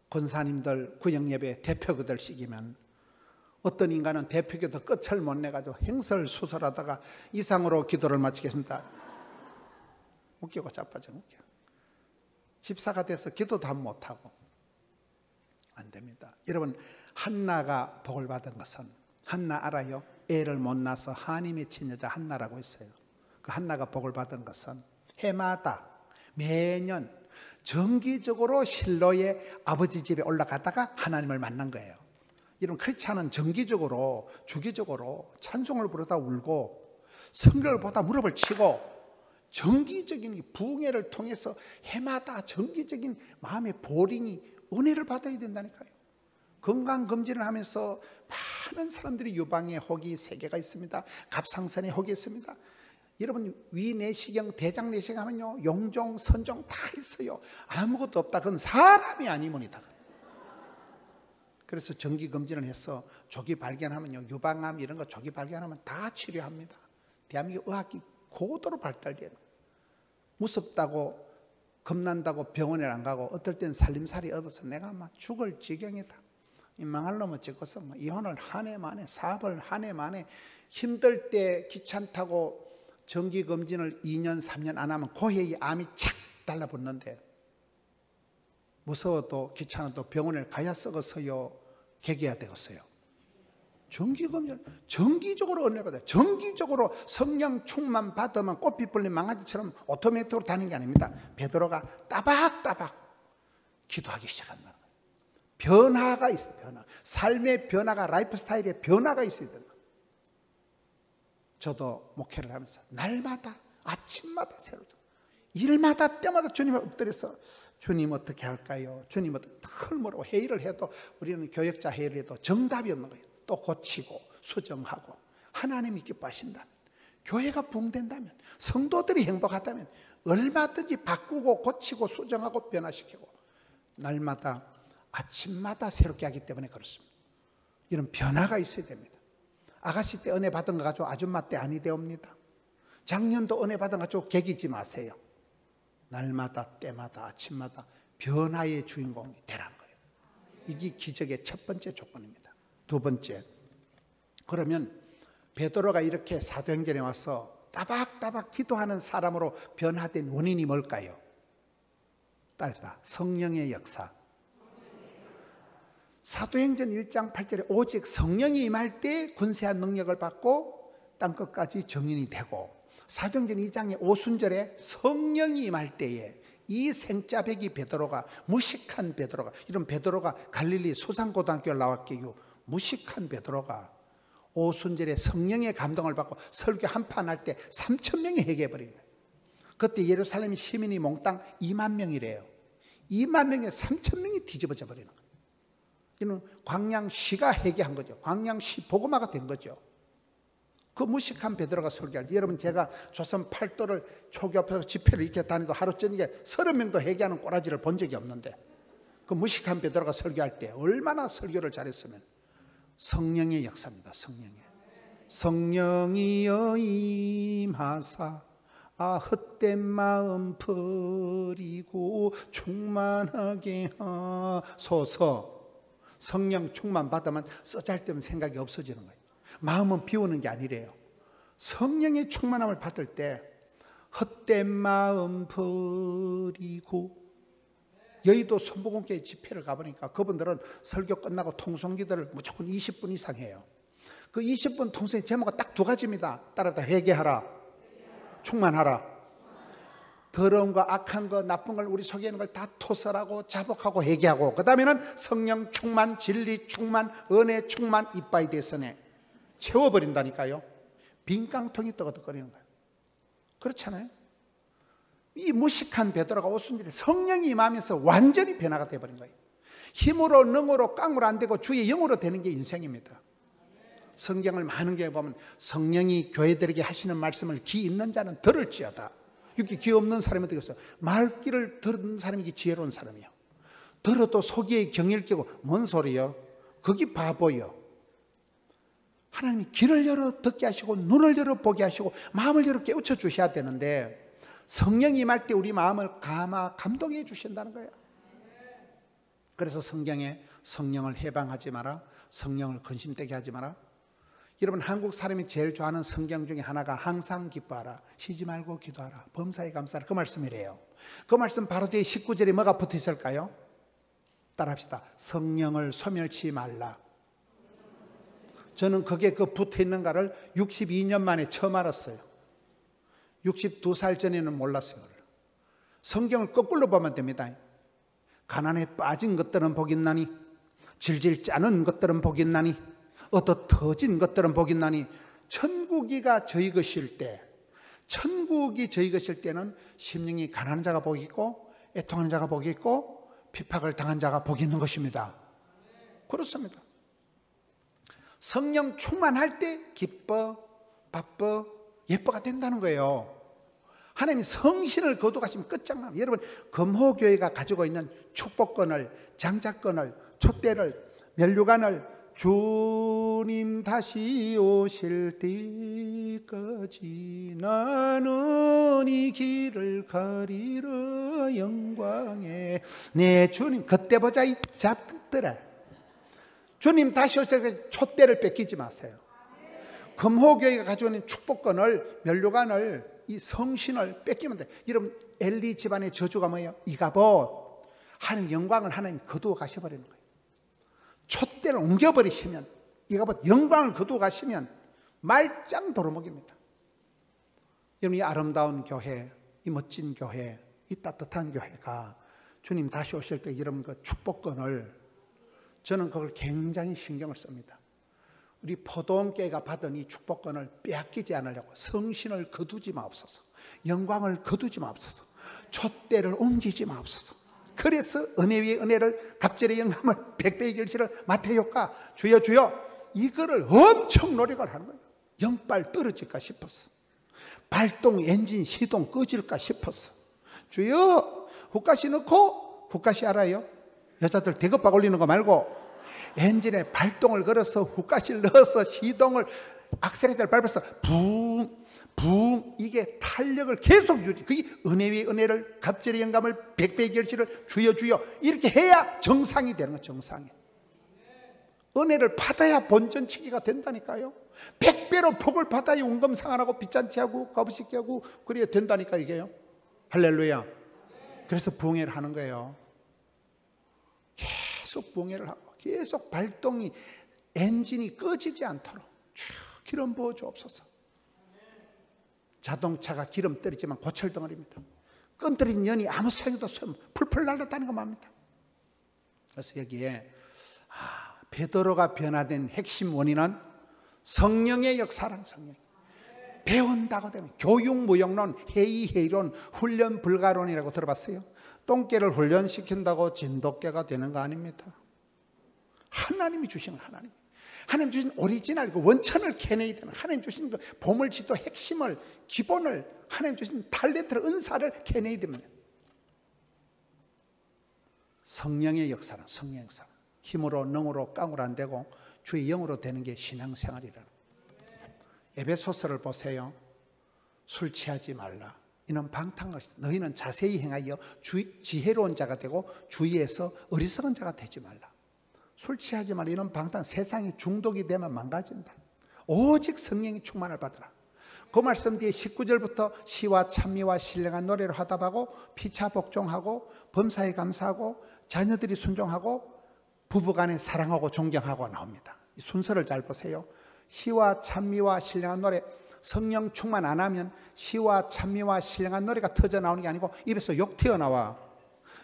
S1: 권사님들 구역예배 대표교들 시기면 어떤 인간은 대표교도 끝을 못 내가지고 행설수설하다가 이상으로 기도를 마치겠습니다. 웃기고 자빠져 웃겨. 집사가 돼서 기도도 한 못하고 안 됩니다. 여러분, 한나가 복을 받은 것은, 한나 알아요? 애를 못 낳아서 한이 맺힌 여자 한나라고 있어요. 그 한나가 복을 받은 것은 해마다 매년 정기적으로 실로의 아버지 집에 올라가다가 하나님을 만난 거예요. 이런 크리스찬은 정기적으로 주기적으로 찬송을 부르다 울고 성경을 보다 무릎을 치고 정기적인 부흥회를 통해서 해마다 정기적인 마음의 보링이 은혜를 받아야 된다니까요. 건강검진을 하면서 많은 사람들이 유방에 혹이 3개가 있습니다. 갑상선에 혹이 있습니다. 여러분 위내시경, 대장내시경 하면요 용종, 선종 다 있어요. 아무것도 없다. 그건 사람이 아니문이다. 그래서 정기검진을 해서 조기 발견하면요 유방암 이런 거 조기 발견하면 다 치료합니다. 대한민국 의학이 고도로 발달되는, 무섭다고 겁난다고 병원에 안 가고 어떨 땐 살림살이 얻어서 내가 막 죽을 지경이다, 이 망할 놈을 찍어서 뭐 이혼을 한 해 만에, 사업을 한 해 만에, 힘들 때 귀찮다고 정기검진을 2년 3년 안 하면 고해의 암이 착 달라붙는데, 무서워도 귀찮아도 병원에 가야 썩어서요 개겨야 되겠어요. 정기검진 정기적으로 은혜 받아요. 정기적으로 성령 충만 받으면 꽃빛 불린 망아지처럼 오토매틱으로 다니는 게 아닙니다. 베드로가 따박따박 기도하기 시작한다는 거예요. 변화가 있어요. 변화. 삶의 변화가, 라이프 스타일의 변화가 있어야 된다. 저도 목회를 하면서 날마다 아침마다 새로 일마다 때마다 주님을 엎드려서 주님 어떻게 할까요? 주님 어떻게, 늘 모르고 회의를 해도, 우리는 교역자 회의를 해도 정답이 없는 거예요. 또 고치고 수정하고, 하나님이 기뻐하신다면, 교회가 부흥된다면, 성도들이 행복하다면 얼마든지 바꾸고 고치고 수정하고 변화시키고, 날마다 아침마다 새롭게 하기 때문에 그렇습니다. 이런 변화가 있어야 됩니다. 아가씨 때 은혜 받은 거 가지고 아줌마 때 아니 되옵니다. 작년도 은혜 받은 거 가지고 개기지 마세요. 날마다 때마다 아침마다 변화의 주인공이 되라는 거예요. 이게 기적의 첫 번째 조건입니다. 두 번째, 그러면 베드로가 이렇게 사도행전에 와서 따박따박 기도하는 사람으로 변화된 원인이 뭘까요? 따르다 성령의 역사. 사도행전 1장 8절에 오직 성령이 임할 때 권세한 능력을 받고 땅끝까지 정인이 되고, 사도행전 2장의 오순절에 성령이 임할 때에 이 생짜배기 베드로가, 무식한 베드로가, 이런 베드로가 갈릴리 소산고등학교를 나왔기에 무식한 베드로가 오순절에 성령의 감동을 받고 설교 한판 할 때 3,000명이 회개해버린 거예요. 그때 예루살렘 시민이 몽땅 2만 명이래요. 2만 명에 3,000명이 뒤집어져 버리는 거예요. 이는 광양시가 회개한 거죠. 광양시 복음화가 된 거죠. 그 무식한 베드로가 설교할 때, 여러분 제가 조선 팔도를 초교합해서 집회를 이렇게 다니고 하루 저녁에 30명도 회개하는 꼬라지를 본 적이 없는데, 그 무식한 베드로가 설교할 때 얼마나 설교를 잘했으면. 성령의 역사입니다. 성령이여 임하사 헛된 마음 버리고 충만하게 하소서. 성령 충만 받으면 쓰잘데없는 생각이 없어지는 거예요. 마음은 비우는 게 아니래요. 성령의 충만함을 받을 때 헛된 마음 버리고, 여의도 선보공교회 집회를 가보니까 그분들은 설교 끝나고 통성기도를 무조건 20분 이상 해요. 그 20분 통성의 제목은 딱 2가지입니다. 따라다 회개하라, 충만하라. 더러운 거, 악한 거, 나쁜 걸, 우리 속에 있는 걸 다 토설하고 자복하고 회개하고, 그 다음에는 성령 충만, 진리 충만, 은혜 충만, 이빠이 대선에 채워버린다니까요. 빈 깡통이 떠거덕거리는 거예요. 그렇잖아요. 이 무식한 베드로가 오순절에 성령이 임하면서 완전히 변화가 되어버린 거예요. 힘으로, 능으로, 깡으로 안 되고 주의 영으로 되는 게 인생입니다. 성경을 많은 경우에 보면 성령이 교회들에게 하시는 말씀을 귀 있는 자는 들을지어다. 이렇게 귀 없는 사람이 되겠어요. 말귀를 듣는 사람이 지혜로운 사람이에요. 들어도 속에 경의를 끼고 뭔 소리요? 거기 바보요. 하나님이 귀를 열어 듣게 하시고 눈을 열어 보게 하시고 마음을 열어 깨우쳐 주셔야 되는데, 성령이 임할 때 우리 마음을 감동해 주신다는 거예요. 그래서 성경에 성령을 해방하지 마라, 성령을 근심되게 하지 마라. 여러분, 한국 사람이 제일 좋아하는 성경 중에 하나가 항상 기뻐하라, 쉬지 말고 기도하라, 범사에 감사하라, 그 말씀이래요. 그 말씀 바로 뒤에 19절에 뭐가 붙어 있을까요? 따라합시다. 성령을 소멸치 말라. 저는 그게 그 붙어 있는가를 62년 만에 처음 알았어요. 62살 전에는 몰랐어요. 성경을 거꾸로 보면 됩니다. 가난에 빠진 것들은 복 있나니, 질질 짜는 것들은 복 있나니, 얻어 터진 것들은 복 있나니, 천국이가 저희 것일 때 천국이 저희 것일 때는 심령이 가난한 자가 복이 있고 애통하는 자가 복이 있고 핍박을 당한 자가 복이 있는 것입니다. 그렇습니다. 성령 충만할 때 기뻐, 바빠, 예뻐가 된다는 거예요. 하나님이 성신을 거두가시면 끝장납니다. 여러분, 금호교회가 가지고 있는 축복권을, 장자권을, 촛대를, 면류관을 주님 다시 오실 때까지 나는 이 길을 가리라 영광에 내 주님 그때 보자 이 잡들아. 주님 다시 오실 때 촛대를 뺏기지 마세요. 금호교회가 가지고 있는 축복권을, 면류관을, 이 성신을 뺏기면 돼. 여러분, 엘리 집안의 저주가 뭐예요? 이가봇. 하나님 영광을 하나님 거두어 가셔버리는 거예요. 촛대를 옮겨버리시면, 이가봇 영광을 거두어 가시면 말짱 도루묵입니다. 여러분, 이 아름다운 교회, 이 멋진 교회, 이 따뜻한 교회가 주님 다시 오실 때 이런 그 축복권을, 저는 그걸 굉장히 신경을 씁니다. 우리 포도원교회가 받은 이 축복권을 빼앗기지 않으려고 성신을 거두지 마옵소서, 영광을 거두지 마옵소서, 촛대를 옮기지 마옵소서. 그래서 은혜 위에 은혜를, 갑절의 영감을, 백배의 결실을 마태효과 주여 주여 이거를 엄청 노력을 하는 거예요. 영빨 떨어질까 싶었어. 발동 엔진 시동 꺼질까 싶었어. 주여 후가시 넣고, 후가시 알아요? 여자들 대급박 올리는 거 말고 엔진에 발동을 걸어서 후가시를 넣어서 시동을, 악셀레이터를 밟아서 붕 붕, 이게 탄력을 계속 유지. 그게 은혜 위에 은혜를, 갑절의 영감을, 백배의 결실을 주여 주여 이렇게 해야 정상이 되는 거예요. 정상이. 은혜를 받아야 본전치기가 된다니까요. 100배로 복을 받아야 운금상환하고 빚잔치하고 거부식하고 그래야 된다니까 이게요. 할렐루야. 그래서 부흥회를 하는 거예요. 계속 부흥회를 하고 계속 발동이, 엔진이 꺼지지 않도록 쭉 기름 부어 주옵소서. 자동차가 기름 떨어지면 고철 덩어리입니다. 끈떨어진 연이 아무 소용도 없으면 풀풀 날렸다는 거 말입니다. 그래서 여기에 베드로가 변화된 핵심 원인은 성령의 역사란, 성령. 배운다고 되면 교육무용론, 회의회의론, 훈련 불가론이라고 들어봤어요? 똥개를 훈련시킨다고 진돗개가 되는 거 아닙니다. 하나님이 주신 하나님. 하나님 주신 오리지널, 그 원천을 캐내야 되는, 하나님 주신 그 보물지도 핵심을, 기본을, 하나님 주신 탤런트를, 은사를 캐내야 됩니다. 성령의 역사는, 성령의 역사는 힘으로, 능으로, 깡으로 안 되고 주의 영으로 되는 게 신앙생활이라는. 에베소서를 보세요. 술 취하지 말라. 이는 방탕한 것이다. 너희는 자세히 행하여 지혜로운 자가 되고 주위에서 어리석은 자가 되지 말라. 술 취하지 말라. 이는 방탕. 세상이 중독이 되면 망가진다. 오직 성령이 충만을 받으라. 그 말씀 뒤에 19절부터 시와 찬미와 신령한 노래를 화답하고 피차 복종하고 범사에 감사하고 자녀들이 순종하고 부부간에 사랑하고 존경하고 나옵니다. 이 순서를 잘 보세요. 시와 찬미와 신령한 노래. 성령 충만 안 하면 시와 찬미와 신령한 노래가 터져 나오는 게 아니고 입에서 욕 튀어나와.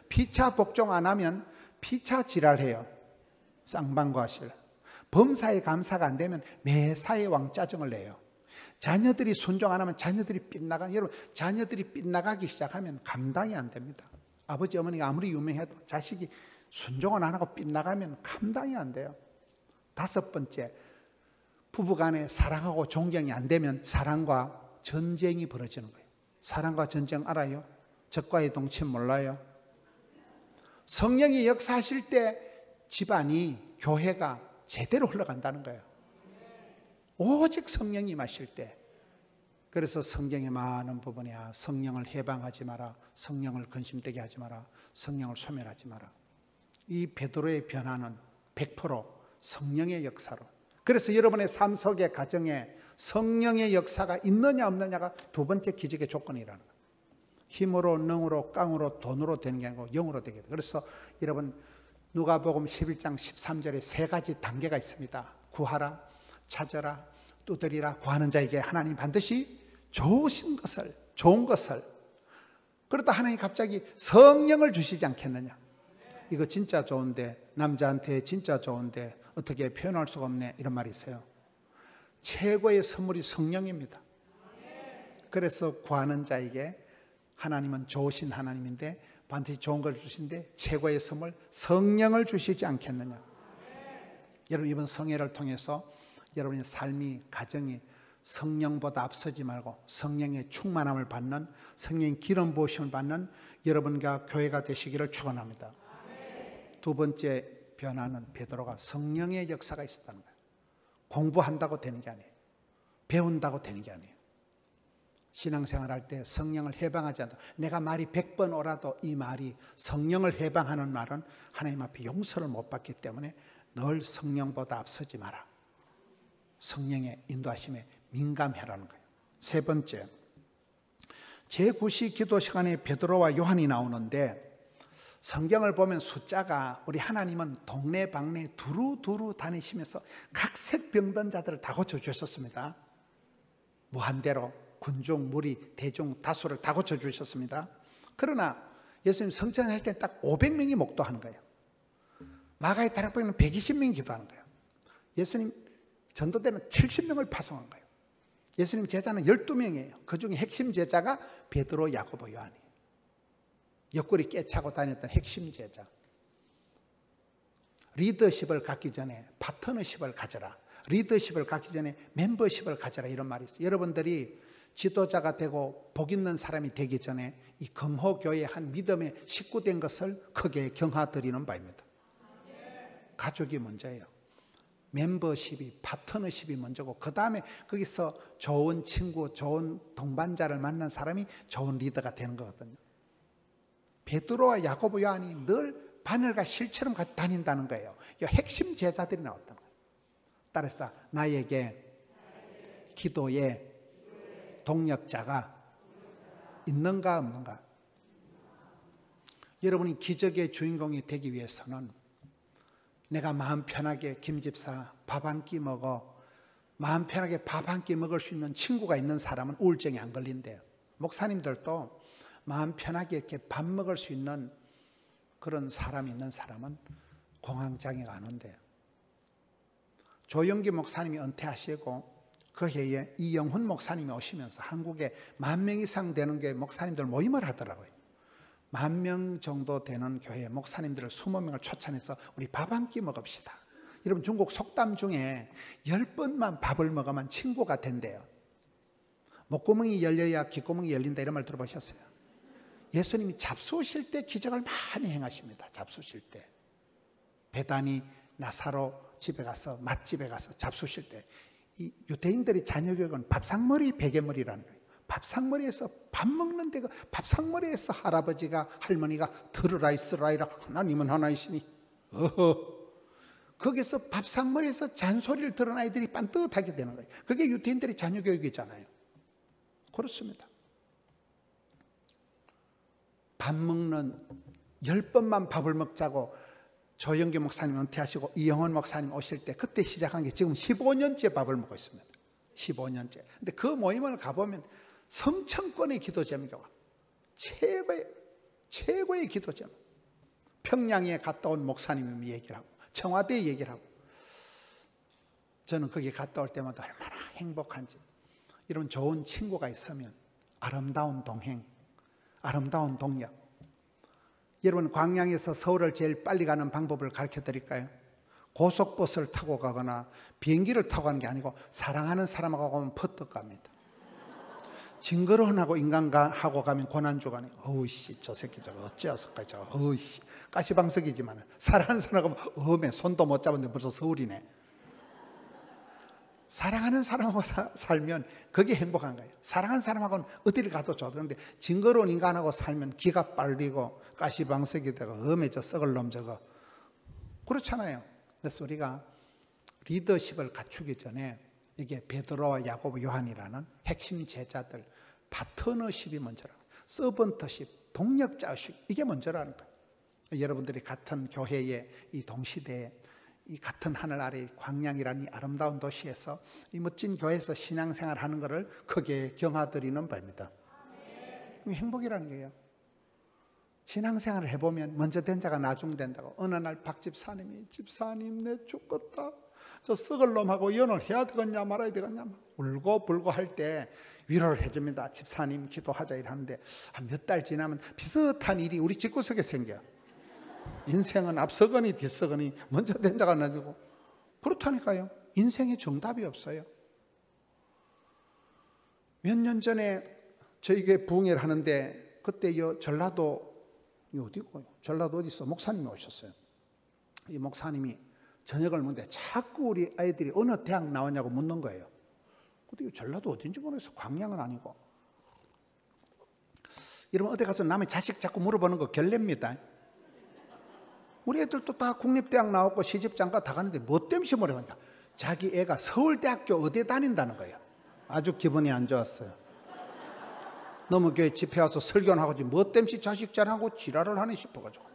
S1: 피차 복종 안 하면 피차 지랄해요. 쌍방과실. 범사에 감사가 안 되면 매사에 왕짜증을 내요. 자녀들이 순종 안 하면 자녀들이 빗나가는, 여러분 자녀들이 빗나가기 시작하면 감당이 안 됩니다. 아버지 어머니가 아무리 유명해도 자식이 순종을 안 하고 빗나가면 감당이 안 돼요. 5번째, 부부간에 사랑하고 존경이 안 되면 사랑과 전쟁이 벌어지는 거예요. 사랑과 전쟁 알아요? 적과의 동침 몰라요? 성령이 역사하실 때 집안이, 교회가 제대로 흘러간다는 거예요. 오직 성령이 임하실 때. 그래서 성경의 많은 부분이야. 성령을 해방하지 마라. 성령을 근심되게 하지 마라. 성령을 소멸하지 마라. 이 베드로의 변화는 100% 성령의 역사로. 그래서 여러분의 삶 속의 가정에 성령의 역사가 있느냐 없느냐가 두 번째 기적의 조건이라는 거예요. 힘으로, 능으로, 깡으로, 돈으로 되는 게 아니고 영으로 되게 돼요. 그래서 여러분 누가복음 11장 13절에 3가지 단계가 있습니다. 구하라, 찾아라, 두드리라. 구하는 자에게 하나님 반드시 좋으신 것을, 좋은 것을. 그러다 하나님 갑자기 성령을 주시지 않겠느냐. 이거 진짜 좋은데, 남자한테 진짜 좋은데 어떻게 표현할 수가 없네, 이런 말이 있어요. 최고의 선물이 성령입니다. 그래서 구하는 자에게 하나님은 좋으신 하나님인데 반드시 좋은 걸 주신데 최고의 선물 성령을 주시지 않겠느냐. 여러분 이번 성회를 통해서 여러분의 삶이 가정이 성령보다 앞서지 말고 성령의 충만함을 받는 성령의 기름 부으심을 받는 여러분과 교회가 되시기를 축원합니다. 두 번째 변화는 베드로가 성령의 역사가 있었다는 거예요. 공부한다고 되는 게 아니에요. 배운다고 되는 게 아니에요. 신앙생활 할 때 성령을 해방하지 않다. 내가 말이 100번 오라도 이 말이 성령을 해방하는 말은 하나님 앞에 용서를 못 받기 때문에 늘 성령보다 앞서지 마라. 성령의 인도하심에 민감해라는 거예요. 세 번째, 제9시 기도 시간에 베드로와 요한이 나오는데 성경을 보면 숫자가 우리 하나님은 동네방네 두루두루 다니시면서 각색 병든 자들을 다 고쳐주셨습니다. 무한대로 군중, 무리, 대중, 다수를 다 고쳐주셨습니다. 그러나 예수님 성천하실 때 딱 500명이 목도하는 거예요. 마가의 다락방에는 120명이 기도하는 거예요. 예수님 전도 때는 70명을 파송한 거예요. 예수님 제자는 12명이에요. 그 중에 핵심 제자가 베드로, 야고보, 요한이에요. 옆구리 깨차고 다녔던 핵심 제자. 리더십을 갖기 전에 파트너십을 가져라. 리더십을 갖기 전에 멤버십을 가져라. 이런 말이 있어요. 여러분들이 지도자가 되고 복 있는 사람이 되기 전에 이 금호교회의 한 믿음의 식구 된 것을 크게 경하드리는 바입니다. 가족이 먼저예요. 멤버십이, 파트너십이 먼저고 그 다음에 거기서 좋은 친구, 좋은 동반자를 만난 사람이 좋은 리더가 되는 거거든요. 베드로와 야고보, 요한이 늘 바늘과 실처럼 같이 다닌다는 거예요. 이 핵심 제자들이 나왔던 거예요. 따라서 나에게 기도의 동력자가 있는가 없는가? 여러분이 기적의 주인공이 되기 위해서는 내가 마음 편하게 김 집사 밥 한 끼 먹어, 마음 편하게 밥 한 끼 먹을 수 있는 친구가 있는 사람은 우울증이 안 걸린대요. 목사님들도 마음 편하게 이렇게 밥 먹을 수 있는 그런 사람이 있는 사람은 공황장애가 안 온대요. 조영기 목사님이 은퇴하시고 그 해에 이영훈 목사님이 오시면서 한국에 10,000명 이상 되는 게 목사님들 모임을 하더라고요. 10,000명 정도 되는 교회 목사님들을 20명을 초청해서 우리 밥 한 끼 먹읍시다. 여러분 중국 속담 중에 10번만 밥을 먹으면 친구가 된대요. 목구멍이 열려야 귓구멍이 열린다 이런 말 들어보셨어요? 예수님이 잡수실 때 기적을 많이 행하십니다. 잡수실 때. 베다니 나사로 집에 가서 맛집에 가서 잡수실 때 이 유대인들이 자녀 교육은 밥상머리 베개머리라는 거예요. 밥상머리에서 밥 먹는데 그 밥상머리에서 할아버지가 할머니가 들으라 있으라이라 하나님은 하나이시니 거기서 밥상머리에서 잔소리를 들은 아이들이 빤듯하게 되는 거예요. 그게 유대인들이 자녀 교육이잖아요. 그렇습니다. 밥 먹는 10번만 밥을 먹자고 조영기 목사님 은퇴하시고 이영원 목사님 오실 때 그때 시작한 게 지금 15년째 밥을 먹고 있습니다. 15년째. 근데 그 모임을 가보면 성천권의 기도 제목이 최고의 기도 제목. 평양에 갔다 온 목사님이 얘기를 하고 청와대 얘기를 하고 저는 거기 갔다 올 때마다 얼마나 행복한지. 이런 좋은 친구가 있으면 아름다운 동행, 아름다운 동력. 여러분 광양에서 서울을 제일 빨리 가는 방법을 가르쳐 드릴까요? 고속버스를 타고 가거나 비행기를 타고 가는 게 아니고 사랑하는 사람하고 가면 퍼뜩 갑니다. 징그러운하고 인간하고 가면 고난주간에 어우씨 저 새끼 저거 어찌하실까 저거 어우씨 가시방석이지만 사랑하는 사람하고 어메 손도 못 잡았는데 벌써 서울이네. 사랑하는 사람하고 살면 그게 행복한 거예요. 사랑하는 사람하고는 어디를 가도 좋아. 그런데 징그러운 인간하고 살면 기가 빨리고 가시방석이 되고 어메 저 썩을 놈 저거 그렇잖아요. 그래서 우리가 리더십을 갖추기 전에 이게 베드로와 야고보 요한이라는 핵심 제자들 파트너십이 먼저라는 거예요. 서번터십, 동력자식 이게 먼저라는 거예요. 여러분들이 같은 교회에 이 동시대에 이 같은 하늘 아래 광양이라는 이 아름다운 도시에서 이 멋진 교회에서 신앙생활 하는 것을 크게 경하드리는 바입니다. 행복이라는 거예요. 신앙생활을 해보면 먼저 된 자가 나중 된다고. 어느 날 박 집사님이 집사님 내 죽겠다. 저 썩을 놈하고 연을 해야 되겠냐 말아야 되겠냐 울고 불고 할 때 위로를 해줍니다. 집사님 기도하자 이러는데 한 몇 달 지나면 비슷한 일이 우리 집구석에 생겨. 인생은 앞서거니 뒤서거니 먼저 된 자가 나지고 그렇다니까요. 인생에 정답이 없어요. 몇 년 전에 저희 교회 부흥회를 하는데 그때 전라도 어디고 전라도 어디 있어 목사님이 오셨어요. 이 목사님이 저녁을 먹는데 자꾸 우리 아이들이 어느 대학 나왔냐고 묻는 거예요. 근데 전라도 어딘지 모르겠어. 광양은 아니고. 이러면 어디 가서 남의 자식 자꾸 물어보는 거 결례입니다. 우리 애들도 다 국립대학 나왔고 시집장가 다 가는데 뭐 때문에 물어보냐. 자기 애가 서울대학교 어디에 다닌다는 거예요. 아주 기분이 안 좋았어요. 너무 교회 집회 와서 설교는 하고 뭐 때문에 자식 자랑하고 지랄을 하네 싶어가지고.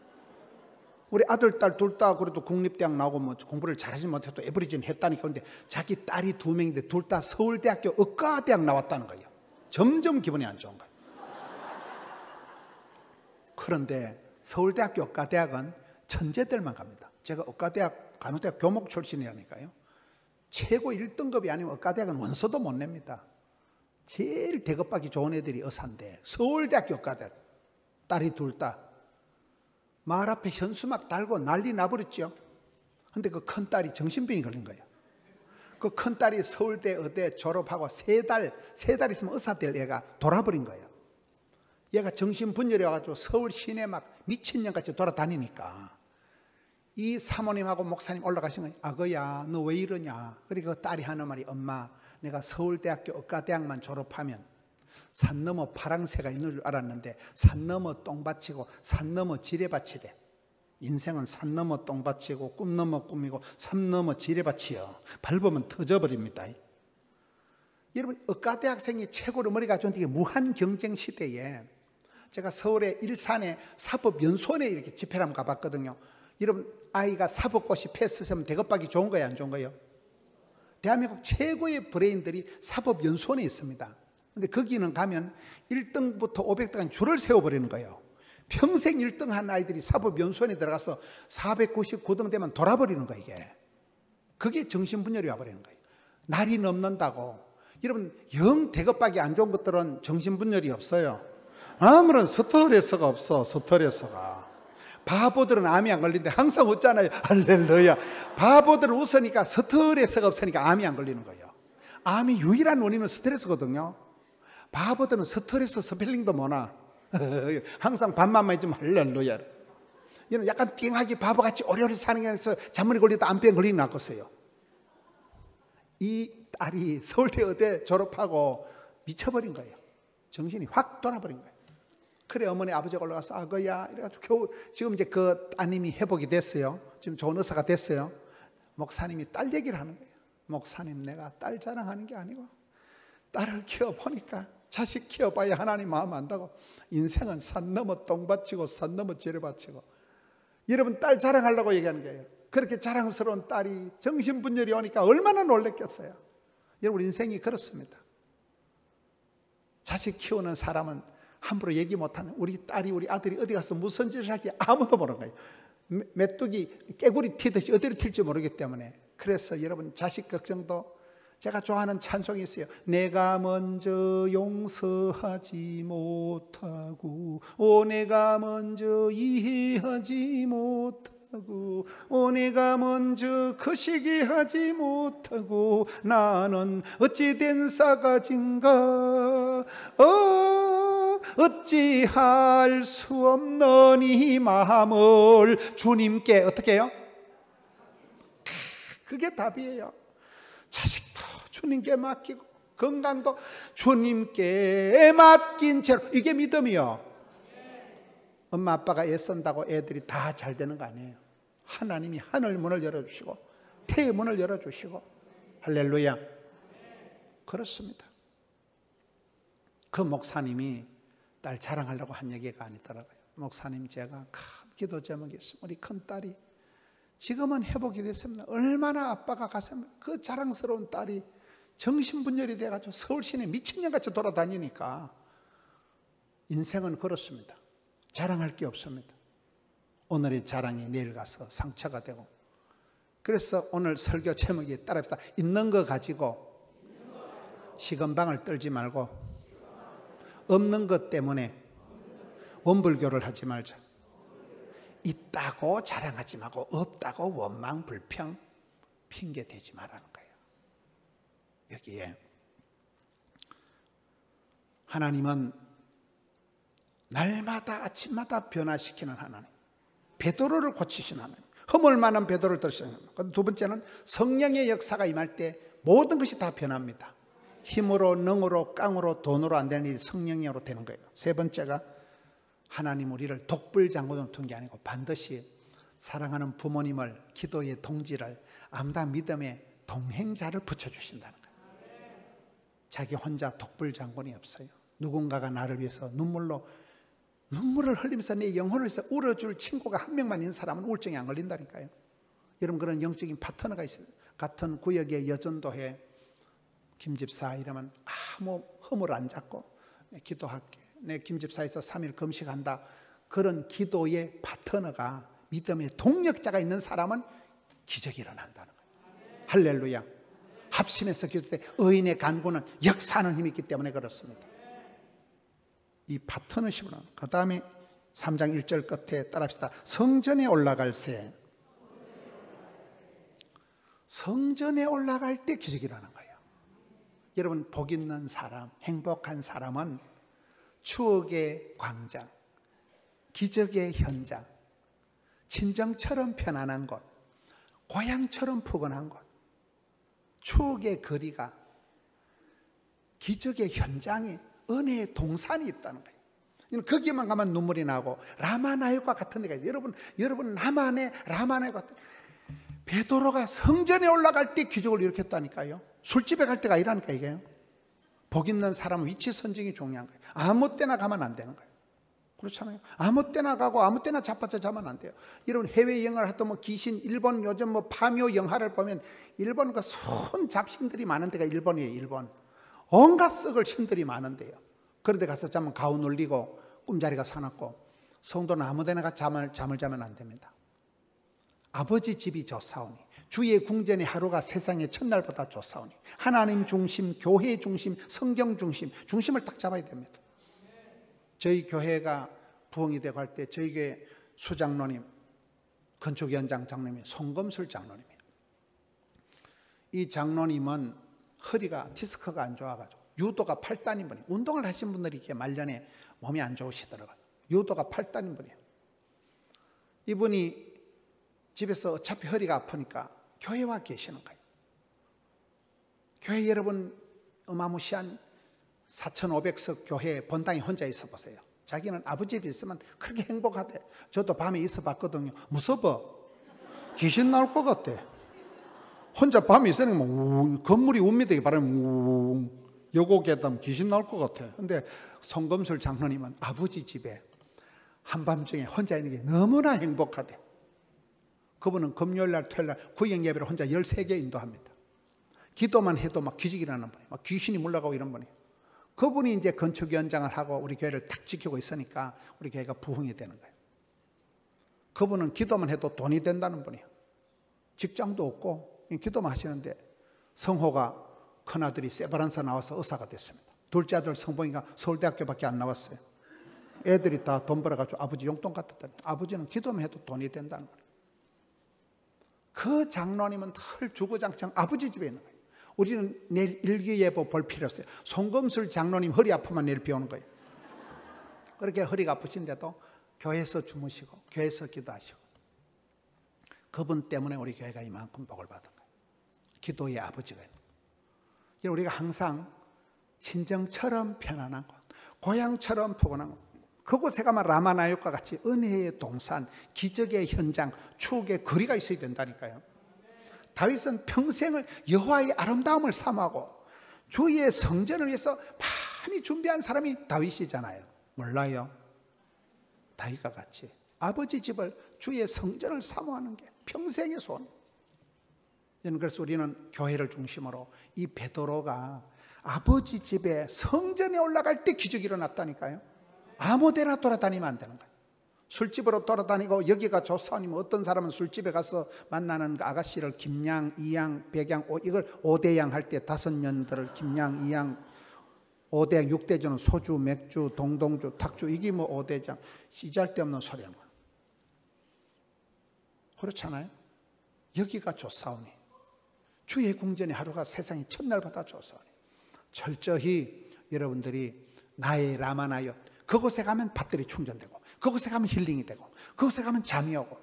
S1: 우리 아들, 딸 둘 다 그래도 국립대학 나오고 뭐 공부를 잘하지 못해도 에버리지는 했다니까. 근데 자기 딸이 2명인데 둘 다 서울대학교 의과대학 나왔다는 거예요. 점점 기분이 안 좋은 거예요. 그런데 서울대학교 의과대학은 천재들만 갑니다. 제가 의과대학, 간호대학 교목 출신이라니까요. 최고 1등급이 아니면 의과대학은 원서도 못 냅니다. 제일 대급받기 좋은 애들이 의사인데 서울대학교 의과대학 딸이 둘 다 말 앞에 현수막 달고 난리 나버렸죠. 근데 그 큰딸이 정신병이 걸린 거예요. 그 큰딸이 서울대 의대 졸업하고 세 달 있으면 의사 될 애가 돌아버린 거예요. 얘가 정신분열이 와가지고 서울 시내 막 미친년같이 돌아다니니까 이 사모님하고 목사님 올라가신 거예요. 아거야 너 왜 이러냐. 그리고 그 딸이 하는 말이 엄마 내가 서울대학교 의과대학만 졸업하면 산 넘어 파랑새가 있는 줄 알았는데 산 넘어 똥밭이고 산 넘어 지뢰밭이래. 인생은 산 넘어 똥밭이고 꿈 넘어 꿈이고 산 넘어 지뢰밭이요. 밟으면 터져버립니다. 여러분 의과대학생이 최고로 머리가 좋은데 무한 경쟁 시대에 제가 서울의 일산에 사법연수원에 이렇게 집회를 한번 가봤거든요. 여러분 아이가 사법고시 패스하면 대급받기 좋은 거예요 안 좋은 거예요? 대한민국 최고의 브레인들이 사법연수원에 있습니다. 근데 거기는 가면 1등부터 500등까지 줄을 세워버리는 거예요. 평생 1등 한 아이들이 사법연수원에 들어가서 499등 되면 돌아버리는 거예요 이게. 그게 정신분열이 와버리는 거예요. 날이 넘는다고. 여러분 영 대급받기 안 좋은 것들은 정신분열이 없어요. 아무런 스트레스가 없어. 스트레스가. 바보들은 암이 안 걸리는데 항상 웃잖아요. 할렐루야. 바보들은 웃으니까 스트레스가 없으니까 암이 안 걸리는 거예요. 암의 유일한 원인은 스트레스거든요. 바보들은 스트레스 스펠링도 못하. 항상 밤만 있으면 할렐루야. 얘는 약간 띵하게 바보같이 오래오래 사는 게 아니라 잔머리 걸리다 암병 걸리는 낫겠어요. 이 딸이 서울대 의대 졸업하고 미쳐버린 거예요. 정신이 확 돌아버린 거예요. 그래 어머니 아버지가 올라가서 아거야 이래가지고 겨우 지금 이제 그 따님이 회복이 됐어요. 지금 좋은 의사가 됐어요. 목사님이 딸 얘기를 하는 거예요. 목사님 내가 딸 자랑하는 게 아니고 딸을 키워보니까 자식 키워봐야 하나님 마음 안다고. 인생은 산 넘어 똥밭이고 산 넘어 지뢰밭이고. 여러분 딸 자랑하려고 얘기하는 거예요. 그렇게 자랑스러운 딸이 정신분열이 오니까 얼마나 놀랬겠어요. 여러분 인생이 그렇습니다. 자식 키우는 사람은 함부로 얘기 못하는 우리 딸이 우리 아들이 어디 가서 무슨 짓을 할지 아무도 모르는 거예요. 메뚜기 깨구리 튀듯이 어디로 튈지 모르기 때문에. 그래서 여러분 자식 걱정도 제가 좋아하는 찬송이 있어요. 내가 먼저 용서하지 못하고 내가 먼저 이해하지 못하고 내가 먼저 거시기하지 못하고 나는 어찌된 싸가지인가 어찌할 수 없는 이 마음을 주님께 어떻게 해요? 그게 답이에요. 자식도 주님께 맡기고 건강도 주님께 맡긴 채로. 이게 믿음이요. 엄마 아빠가 애쓴다고 애들이 다 잘 되는 거 아니에요. 하나님이 하늘 문을 열어주시고 태의 문을 열어주시고. 할렐루야. 그렇습니다. 그 목사님이 딸 자랑하려고 한 얘기가 아니더라고요. 목사님 제가 큰 기도 제목이 있습니다. 우리 큰딸이 지금은 회복이 됐습니다. 얼마나 아빠가 가슴 그 자랑스러운 딸이 정신분열이 돼가지고 서울 시내 미친년같이 돌아다니니까. 인생은 그렇습니다. 자랑할 게 없습니다. 오늘의 자랑이 내일 가서 상처가 되고. 그래서 오늘 설교 제목이 따라합시다. 있는 거 가지고 시건방을 떨지 말고 없는 것 때문에 원불교를 하지 말자. 있다고 자랑하지 말고 없다고 원망 불평 핑계 대지 말라는 거예요. 여기에 하나님은 날마다 아침마다 변화시키는 하나님, 베드로를 고치신 하나님, 허물 많은 베드로를 들으시는 하나님. 두 번째는 성령의 역사가 임할 때 모든 것이 다 변합니다. 힘으로 능으로 깡으로 돈으로 안 되는 일이 성령으로 되는 거예요. 세 번째가 하나님 우리를 독불장군으로 둔 게 아니고 반드시 사랑하는 부모님을, 기도의 동지를, 아무나 믿음의 동행자를 붙여주신다는 거예요. 자기 혼자 독불장군이 없어요. 누군가가 나를 위해서 눈물을 흘리면서 내 영혼을 위해서 울어줄 친구가 한 명만 있는 사람은 우울증이 안 걸린다니까요. 여러분 그런 영적인 파트너가 있어요. 같은 구역의 여전도회 김집사 이러면 아무 허물 안 잡고 기도할게. 내 김집사에서 3일 금식한다. 그런 기도의 파트너가 믿음의 동력자가 있는 사람은 기적이 일어난다는 거예요. 할렐루야. 합심해서 기도할 때 의인의 간구는 역사하는 힘이 있기 때문에 그렇습니다. 이 파트너십으로. 그 다음에 3장 1절 끝에 따라합시다. 성전에 올라갈 새. 성전에 올라갈 때 기적이 일어나는 거예요. 여러분 복 있는 사람, 행복한 사람은 추억의 광장, 기적의 현장, 친정처럼 편안한 곳, 고향처럼 푸근한 곳, 추억의 거리가 기적의 현장이 은혜의 동산이 있다는 거예요. 거기만 가면 눈물이 나고 라마나요과 같은 데가 있어요. 여러분 라마나요 같은 베드로가 성전에 올라갈 때 기적을 일으켰다니까요. 술집에 갈 때가 아니라니까 이게요. 복 있는 사람은 위치 선정이 중요한 거예요. 아무 때나 가면 안 되는 거예요. 그렇잖아요. 아무 때나 가고 아무 때나 자빠져 자면 안 돼요. 여러분 해외여행을 하던 뭐 귀신, 일본 요즘 뭐 파묘 영화를 보면 일본 그 손 잡신들이 많은 데가 일본이에요. 일본. 온갖 썩을 신들이 많은데요. 그런데 가서 자면 가오 눌리고 꿈자리가 사납고 성도는 아무 데나 가서 잠을 자면 안 됩니다. 아버지 집이 좋사오니 주의 궁전의 하루가 세상의 첫날보다 좋사오니 하나님 중심, 교회 중심, 성경 중심, 중심을 딱 잡아야 됩니다. 저희 교회가 부흥이 되고 할 때 저희 교회 수장로님, 건축위원장 장로님이 송금술 장로님이에요. 이 장로님은 허리가 디스크가 안 좋아가지고 유도가 8단인 분이에요. 운동을 하신 분들이 이렇게 말년에 몸이 안 좋으시더라고요. 유도가 8단인 분이에요. 이분이 집에서 어차피 허리가 아프니까 교회 와 계시는 거예요. 교회 여러분 어마무시한 4,500석 교회 본당에 혼자 있어 보세요. 자기는 아버지 집에 있으면 그렇게 행복하대. 저도 밤에 있어 봤거든요. 무서워. 귀신 나올 것 같대. 혼자 밤에 있으니까 건물이 웁니다. 바람에 여고 계단 귀신 나올 것 같아. 근데 송금술 장로님은 아버지 집에 한밤중에 혼자 있는 게 너무나 행복하대. 그분은 금요일날 토요일날 구역 예배를 혼자 13개 인도합니다. 기도만 해도 막 기적이 일어나는 분이에요. 막 귀신이 물러가고 이런 분이에요. 그분이 이제 건축위원장을 하고 우리 교회를 딱 지키고 있으니까 우리 교회가 부흥이 되는 거예요. 그분은 기도만 해도 돈이 된다는 분이에요. 직장도 없고 기도만 하시는데 성호가 큰아들이 세브란스 나와서 의사가 됐습니다. 둘째 아들 성봉이가 서울대학교밖에 안 나왔어요. 애들이 다 돈 벌어가지고 아버지 용돈 갖다 드려요. 아버지는 기도만 해도 돈이 된다는 거예요. 그 장로님은 털 주구장창 아버지 집에 있는 거예요. 우리는 내일 일기예보 볼 필요 없어요. 송금술 장로님 허리 아프면 내일 비 오는 거예요. 그렇게 허리가 아프신데도 교회에서 주무시고 교회에서 기도하시고 그분 때문에 우리 교회가 이만큼 복을 받은 거예요. 기도의 아버지가 있는 거예요. 우리가 항상 친정처럼 편안한 곳, 고향처럼 포근한 곳, 그곳에 가면 라마나요과 같이 은혜의 동산, 기적의 현장, 추억의 거리가 있어야 된다니까요. 다윗은 평생을 여호와의 아름다움을 삼하고 주의 성전을 위해서 많이 준비한 사람이 다윗이잖아요. 몰라요? 다윗과 같이 아버지 집을 주의 성전을 사모하는 게 평생의 소원. 그래서 우리는 교회를 중심으로 이 베드로가 아버지 집에 성전에 올라갈 때 기적이 일어났다니까요. 아무 데나 돌아다니면 안 되는 거예요. 술집으로 돌아다니고 여기가 좋사오니면 어떤 사람은 술집에 가서 만나는 그 아가씨를 김양, 이양, 백양, 이걸 5대양 할 때 5년들을 김양, 이양, 5대양, 6대주는 소주, 맥주, 동동주, 탁주 이게 뭐 5대장 시잘데없는 소리하는 거예요. 그렇잖아요. 여기가 좋사오니 주의 궁전의 하루가 세상이 첫날보다 좋사오니 철저히 여러분들이 나의 라마나요 그곳에 가면 밭들이 충전되고 그곳에 가면 힐링이 되고 그곳에 가면 잠이 오고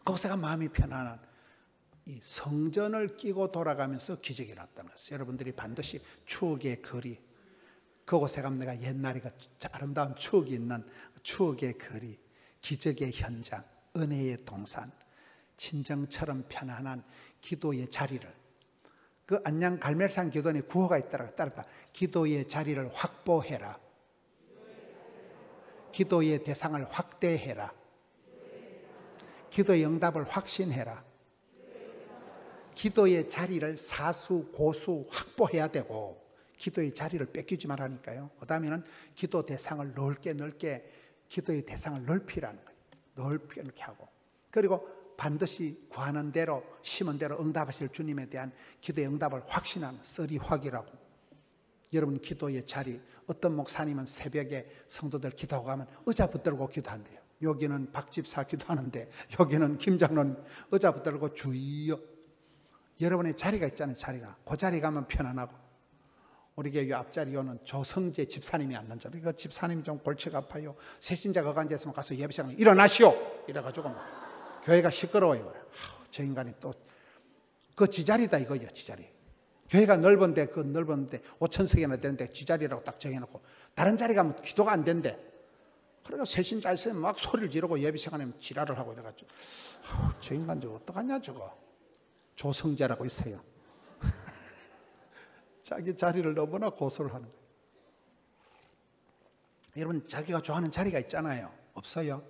S1: 그곳에 가면 마음이 편안한 이 성전을 끼고 돌아가면서 기적이 났다는 것을 여러분들이 반드시 추억의 거리 그곳에 가면 내가 옛날에 아름다운 추억이 있는 추억의 거리 기적의 현장 은혜의 동산 친정처럼 편안한 기도의 자리를 그 안양 갈멜산 기도원에 구호가 있더라 따르다 기도의 자리를 확보해라 기도의 대상을 확대해라 기도의 응답을 확신해라 기도의 자리를 사수 고수 확보해야 되고 기도의 자리를 뺏기지 말라니까요. 그 다음에는 기도 대상을 넓게 기도의 대상을 넓히라는 거예요. 넓게 이렇게 하고 그리고 반드시 구하는 대로 심은 대로 응답하실 주님에 대한 기도의 응답을 확신하는 써리확이라고 여러분 기도의 자리 어떤 목사님은 새벽에 성도들 기도하고 가면 의자 붙들고 기도한대요. 여기는 박집사 기도하는데 여기는 김장로님 의자 붙들고 주여 여러분의 자리가 있잖아요. 자리가 그 자리 가면 편안하고 우리 교회 앞자리 오는 조성재 집사님이 앉는 자리 그 집사님이 좀 골치가 아파요. 새신자가 앉아있으면 가서 예배 시간에 일어나시오 이래가지고 교회가 시끄러워요. 저 인간이 또 그 지자리다 이거예요. 지자리 교회가 넓은데 그 넓은데 5,000석이나 되는데 지자리라고 딱 정해놓고 다른 자리 가면 기도가 안 된대. 그러니까 새신자 있으면 막 소리를 지르고 예배 시간에 지랄을 하고 이래가지고 저 인간 저거 어떡하냐 저거 조성재라고 있어요. 자기 자리를 너무나 고소를 하는 거예요. 여러분 자기가 좋아하는 자리가 있잖아요. 없어요?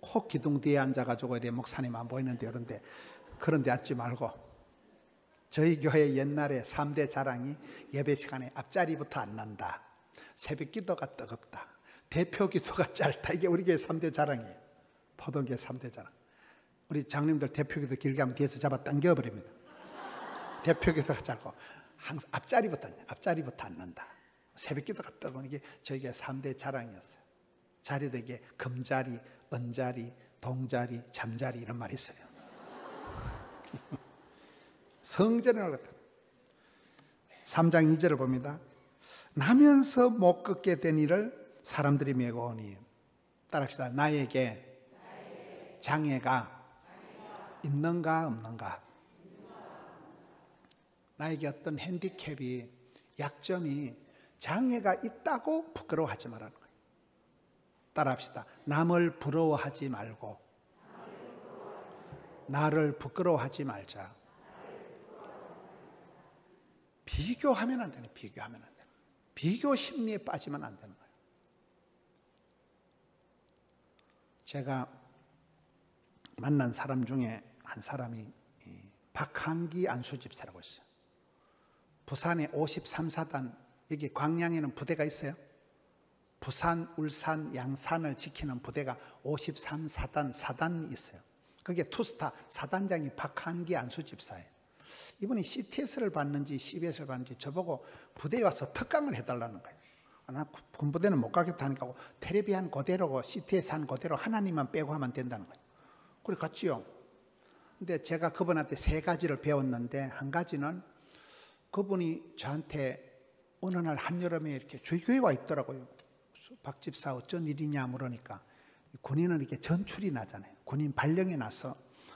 S1: 꼭 기둥 뒤에 앉아가지고 이래 목사님 안 보이는데 그런 데 앉지 말고 저희 교회 옛날에 3대 자랑이 예배 시간에 앞자리부터 안 난다. 새벽 기도가 뜨겁다. 대표 기도가 짧다. 이게 우리 교회 3대 자랑이에요. 포동교회 3대 자랑. 우리 장님들 대표 기도 길게 하면 뒤에서 잡아 당겨버립니다. 대표 기도가 짧고 항상 앞자리부터 안 난다. 새벽 기도가 뜨거운 이게 저희 교회 3대 자랑이었어요. 자리도 이게 금자리, 은자리, 동자리, 잠자리 이런 말이 있어요. 성전을 갖다 3장 2절을 봅니다. 나면서 못 걷게 된 일을 사람들이 메고 오니 따라합시다. 나에게 장애가 있는가 없는가 나에게 어떤 핸디캡이 약점이 장애가 있다고 부끄러워하지 말라는 거예요. 따라합시다. 남을 부러워하지 말고 나를 부끄러워하지 말자. 비교하면 안 되는 비교하면 안 되는 비교 심리에 빠지면 안 되는 거예요. 제가 만난 사람 중에 한 사람이 박한기 안수집사라고 있어요. 부산에 53사단 여기 광양에는 부대가 있어요. 부산, 울산, 양산을 지키는 부대가 53사단 사단이 있어요. 그게 투스타 사단장이 박한기 안수집사예요. 이분이 CTS를 받는지 CBS를 받는지 저보고 부대에 와서 특강을 해달라는 거예요. 나 군부대는 못 가겠다 하니까 텔레비 한 그대로고 CTS 한 그대로 하나님만 빼고 하면 된다는 거예요. 그래 갔지요. 근데 제가 그분한테 3가지를 배웠는데 한 가지는 그분이 저한테 어느 날 한여름에 이렇게 저희 교회에 와 있더라고요. 박 집사 어쩐 일이냐 물으니까 군인은 이렇게 전출이 나잖아요. 군인 발령이 나서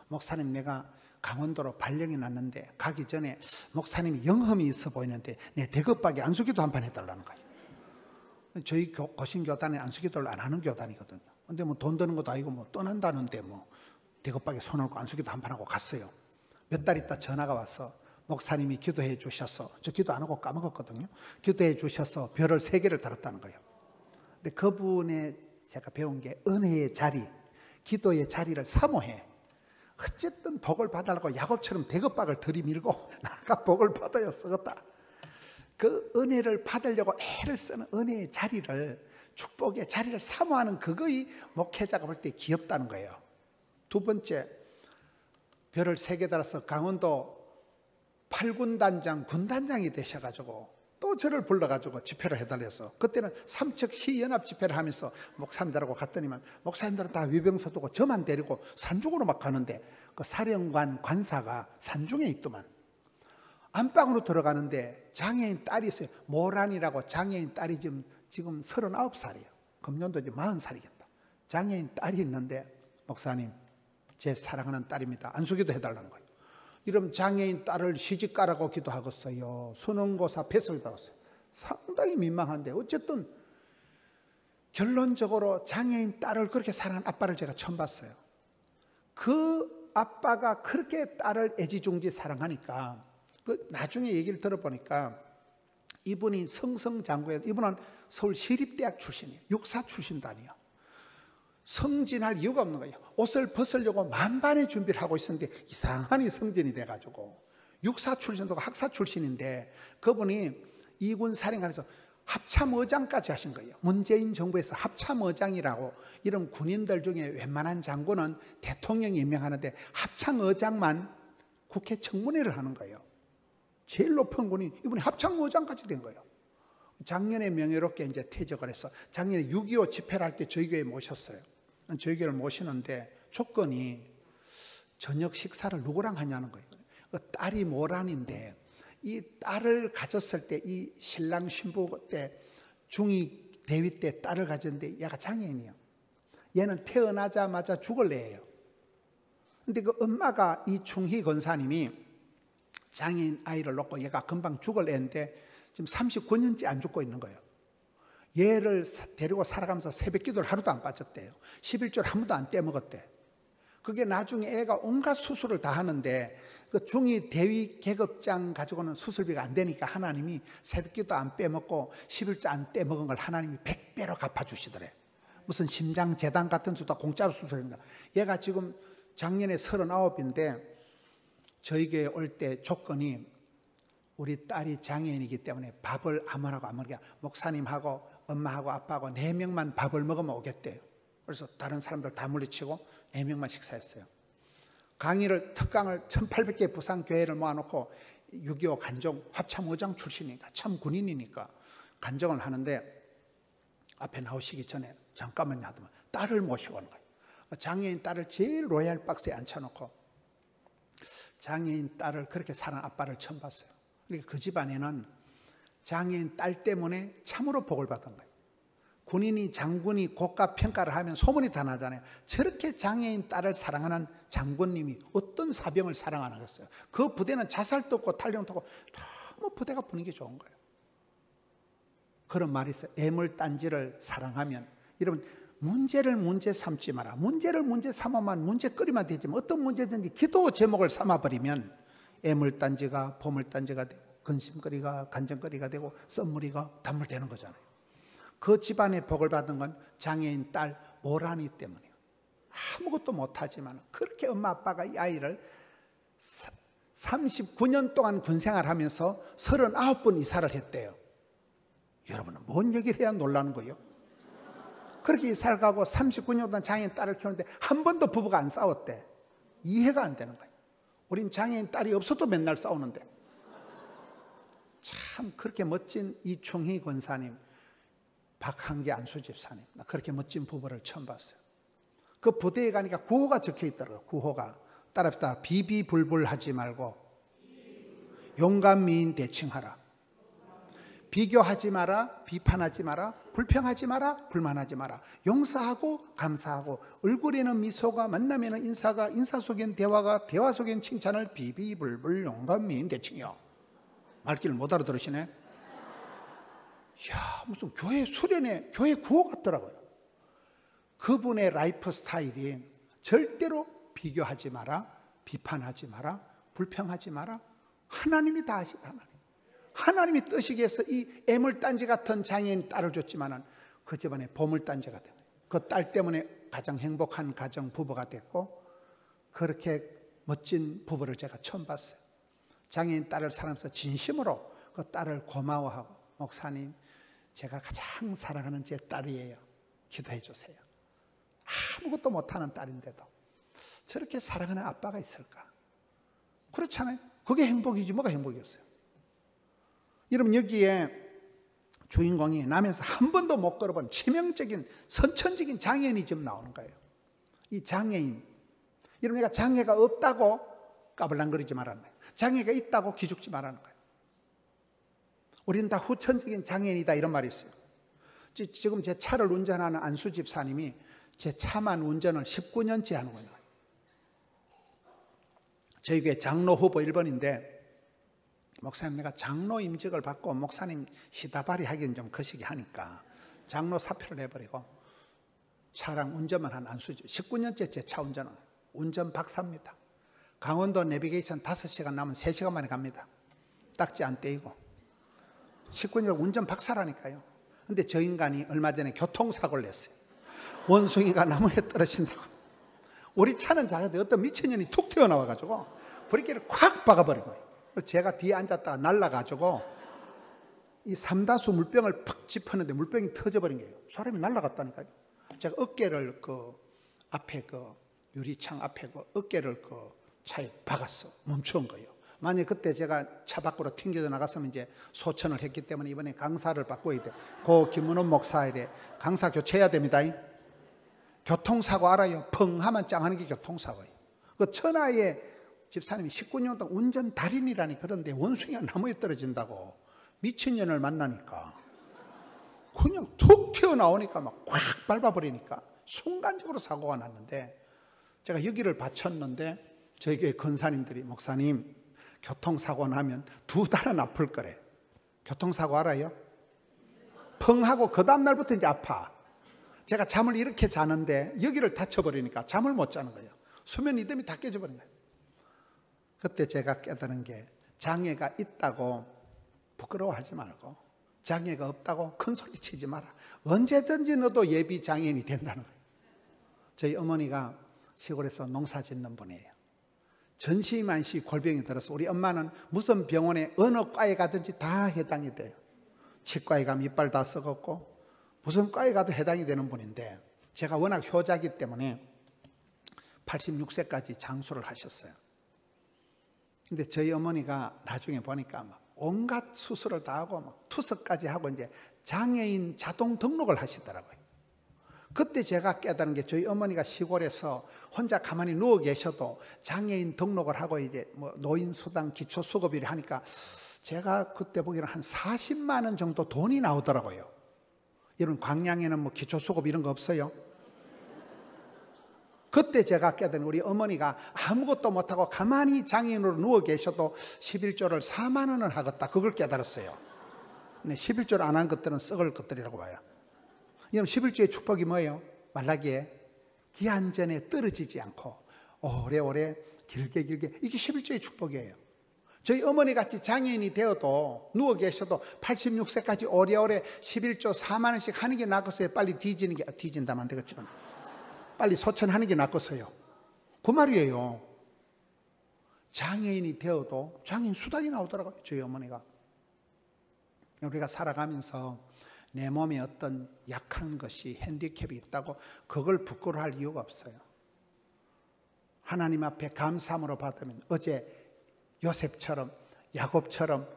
S1: 목사님 내가 강원도로 발령이 났는데 가기 전에 목사님이 영험이 있어 보이는데 내 대급박에 안수기도 한 판 해달라는 거예요. 저희 거신교단에 안수기도를 안 하는 교단이거든요. 근데 뭐 돈 드는 것도 아니고 뭐 떠난다는데 뭐 대급박에 손 얹고 안수기도 한 판 하고 갔어요. 몇 달 있다 전화가 와서 목사님이 기도해 주셔서 저 기도 안 하고 까먹었거든요. 기도해 주셔서 별을 3개를 달았다는 거예요. 근데 그분의 제가 배운 게 은혜의 자리, 기도의 자리를 사모해. 어쨌든 복을 받으려고 야곱처럼 대급박을 들이밀고 나가 복을 받아야 쓰겠다. 그 은혜를 받으려고 애를 쓰는 은혜의 자리를 축복의 자리를 사모하는 그거이 목회자가 볼 때 귀엽다는 거예요. 두 번째, 별을 3개 달아서 강원도 8군단장 군단장이 되셔가지고 또 저를 불러가지고 집회를 해달래서, 그때는 삼척 시연합 집회를 하면서 목사님들하고 갔더니만 목사님들은 다 위병소 두고 저만 데리고 산중으로 막 가는데, 그 사령관 관사가 산중에 있더만. 안방으로 들어가는데 장애인 딸이 있어요. 모란이라고. 장애인 딸이 지금 39살이에요. 금년도 이제 40살이겠다. 장애인 딸이 있는데, 목사님, 제 사랑하는 딸입니다. 안수기도 해달라는 거예요. 이러면 장애인 딸을 시집가라고 기도하겠어요. 수능고사 패스를 받았어요. 상당히 민망한데, 어쨌든 결론적으로 장애인 딸을 그렇게 사랑하는 아빠를 제가 처음 봤어요. 그 아빠가 그렇게 딸을 애지중지 사랑하니까, 나중에 얘기를 들어보니까 이분이 성성장구에서, 이분은 서울시립대학 출신이에요. 육사 출신단이에요. 성진할 이유가 없는 거예요. 옷을 벗으려고 만반의 준비를 하고 있었는데 이상하니 성진이 돼가지고, 육사 출신도 학사 출신인데 그분이 이군 사령관에서 합참의장까지 하신 거예요. 문재인 정부에서 합참의장이라고, 이런 군인들 중에 웬만한 장군은 대통령이 임명하는데 합참의장만 국회 청문회를 하는 거예요. 제일 높은 군인, 이분이 합참의장까지 된 거예요. 작년에 명예롭게 이제 퇴직을 해서 작년에 6.25 집회를 할 때 저희 교회에 모셨어요. 저희 교회를 모시는데 조건이 저녁 식사를 누구랑 하냐는 거예요. 딸이 모란인데, 이 딸을 가졌을 때, 이 신랑 신부 때 중2 대위 때 딸을 가졌는데 얘가 장애인이에요. 얘는 태어나자마자 죽을 애예요. 근데 그 엄마가, 이 충희 권사님이 장애인 아이를 놓고 얘가 금방 죽을 애인데 지금 39년째 안 죽고 있는 거예요. 얘를 데리고 살아가면서 새벽 기도를 하루도 안 빠졌대요. 11조를 한 번도 안 떼먹었대. 그게 나중에 애가 온갖 수술을 다 하는데 그 중2 대위 계급장 가지고는 수술비가 안 되니까 하나님이 새벽 기도 안 빼먹고 11조 안 떼먹은 걸 하나님이 100배로 갚아주시더래. 무슨 심장재단 같은 데도 다 공짜로 수술합니다. 얘가 지금 작년에 39인데 저희 교회 올 때 조건이, 우리 딸이 장애인이기 때문에 밥을 아무나고 아무나, 목사님하고 엄마하고 아빠하고 4명만 밥을 먹으면 오겠대요. 그래서 다른 사람들 다 물리치고 4명만 식사했어요. 강의를, 특강을 1800개 부산교회를 모아놓고 6.25 간종 합참의장 출신이니까, 참 군인이니까 간종을 하는데 앞에 나오시기 전에 잠깐만요 하더만 딸을 모시고 오는 거예요. 장애인 딸을 제일 로얄 박스에 앉혀놓고, 장애인 딸을 그렇게 사랑하는 아빠를 처음 봤어요. 그러니까 그 집안에는 장애인 딸 때문에 참으로 복을 받은 거예요. 군인이, 장군이 고가 평가를 하면 소문이 다 나잖아요. 저렇게 장애인 딸을 사랑하는 장군님이 어떤 사병을 사랑하겠어요. 그 부대는 자살도 없고 탈영도 없고 너무 부대가 분위기 좋은 거예요. 그런 말이 있어요. 애물단지를 사랑하면, 여러분, 문제를 문제 삼지 마라. 문제를 문제 삼아만 문제거리만 되지만, 어떤 문제든지 기도 제목을 삼아버리면 애물단지가 보물단지가 되고, 근심거리가 간정거리가 되고, 썸머리가 단물되는 거잖아요. 그 집안의 복을 받은 건 장애인 딸 모란이 때문이에요. 아무것도 못하지만 그렇게 엄마 아빠가 이 아이를 39년 동안 군생활하면서 39번 이사를 했대요. 여러분은 뭔 얘기를 해야 놀라는 거예요? 그렇게 이사를 가고 39년 동안 장애인 딸을 키우는데 한 번도 부부가 안 싸웠대. 이해가 안 되는 거예요. 우린 장애인 딸이 없어도 맨날 싸우는데. 참 그렇게 멋진 이충희 권사님, 박한계 안수 집사님, 나 그렇게 멋진 부부를 처음 봤어요. 그 부대에 가니까 구호가 적혀 있더라고요. 구호가 따라합시다. 비비불불하지 말고 용감 미인 대칭하라. 비교하지 마라, 비판하지 마라, 불평하지 마라, 불만하지 마라. 용서하고 감사하고, 얼굴에는 미소가, 만나면 인사가, 인사 속엔 대화가, 대화 속엔 칭찬을 비비불불 용감 미인 대칭이요. 말귀를 못 알아들으시네. 이야, 무슨 교회 수련회, 교회 구호 같더라고요. 그분의 라이프 스타일이 절대로 비교하지 마라, 비판하지 마라, 불평하지 마라. 하나님이 다 하시다. 하나님이 뜨시기 위해서 이 애물단지 같은 장애인 딸을 줬지만은 그 집안에 보물단지가 되고, 그 딸 때문에 가장 행복한 가정 부부가 됐고, 그렇게 멋진 부부를 제가 처음 봤어요. 장애인 딸을 사랑해서 진심으로 그 딸을 고마워하고, 목사님 제가 가장 사랑하는 제 딸이에요. 기도해 주세요. 아무것도 못하는 딸인데도 저렇게 사랑하는 아빠가 있을까? 그렇잖아요. 그게 행복이지 뭐가 행복이었어요. 여러분 여기에 주인공이 나면서 한 번도 못 걸어본 치명적인 선천적인 장애인이 지금 나오는 거예요. 이 장애인, 여러분 내가 장애가 없다고 까불랑거리지 말라는 거예요. 장애가 있다고 기죽지 말라는 거예요. 우리는 다 후천적인 장애인이다 이런 말이 있어요. 지금 제 차를 운전하는 안수 집사님이 제 차만 운전을 19년째 하는 거예요. 저희 교회 장로 후보 1번인데 목사님 내가 장로 임직을 받고 목사님 시다발이 하기는 좀 거시기 하니까 장로 사표를 내버리고 차랑 운전만 한 안수집 19년째 제 차 운전은 운전 박사입니다. 강원도 내비게이션 5시간 남은 3시간 만에 갑니다. 딱지 안 떼이고 19년 운전 박사라니까요. 근데 저 인간이 얼마 전에 교통사고를 냈어요. 원숭이가 나무에 떨어진다고. 우리 차는 잘하는데 어떤 미친년이 툭 튀어나와가지고 브레이크를 콱 박아버린 거예요. 제가 뒤에 앉았다가 날라가지고 이 삼다수 물병을 팍 짚었는데 물병이 터져버린 거예요. 사람이 날라갔다니까요. 제가 어깨를 앞에 유리창 앞에 어깨를 차에 박았어. 멈춘 거예요. 만약 그때 제가 차 밖으로 튕겨져 나갔으면 이제 소천을 했기 때문에 이번에 강사를 바꿔야 돼. 고 김문원 목사에 강사 교체해야 됩니다. 교통사고 알아요? 펑 하면 짱하는 게 교통사고예요. 그 천하의 집사님이 19년 동안 운전 달인이라니. 그런데 원숭이가 나무에 떨어진다고 미친년을 만나니까 그냥 툭 튀어나오니까 막 꽉 밟아버리니까 순간적으로 사고가 났는데 제가 여기를 바쳤는데 저희 교회 권사님들이 목사님 교통사고 나면 2달은 아플 거래. 교통사고 알아요? 펑 하고 그 다음날부터 이제 아파. 제가 잠을 이렇게 자는데 여기를 다쳐버리니까 잠을 못 자는 거예요. 수면 리듬이 다 깨져버린 거예요. 그때 제가 깨달은 게 장애가 있다고 부끄러워하지 말고 장애가 없다고 큰 소리 치지 마라. 언제든지 너도 예비 장애인이 된다는 거예요. 저희 어머니가 시골에서 농사 짓는 분이에요. 전시만시 골병이 들어서 우리 엄마는 무슨 병원에 어느 과에 가든지 다 해당이 돼요. 치과에 가면 이빨 다 썩었고 무슨 과에 가도 해당이 되는 분인데 제가 워낙 효자이기 때문에 86세까지 장수를 하셨어요. 근데 저희 어머니가 나중에 보니까 막 온갖 수술을 다 하고 막 투석까지 하고 이제 장애인 자동 등록을 하시더라고요. 그때 제가 깨달은 게 저희 어머니가 시골에서 혼자 가만히 누워 계셔도 장애인 등록을 하고 이제 뭐 노인수당 기초수급비를 하니까 제가 그때 보기에는 한 40만 원 정도 돈이 나오더라고요. 여러분 광양에는 뭐 기초수급 이런 거 없어요? 그때 제가 깨달은 우리 어머니가 아무것도 못하고 가만히 장애인으로 누워 계셔도 11조를 4만 원을 하겠다. 그걸 깨달았어요. 근데 11조를 안 한 것들은 썩을 것들이라고 봐요. 여러분 11조의 축복이 뭐예요? 말라기에 기한전에 떨어지지 않고 오래오래 길게 이게 11조의 축복이에요. 저희 어머니 같이 장애인이 되어도 누워 계셔도 86세까지 오래오래 11조 4만 원씩 하는 게 낫겠어요? 빨리 뒤진다면 안 되겠죠. 빨리 소천하는 게 낫겠어요. 그 말이에요. 장애인이 되어도 장애인 수당이 나오더라고요. 저희 어머니가. 우리가 살아가면서 내 몸에 어떤 약한 것이 핸디캡이 있다고 그걸 부끄러워할 이유가 없어요. 하나님 앞에 감사함으로 받으면 어제 요셉처럼 야곱처럼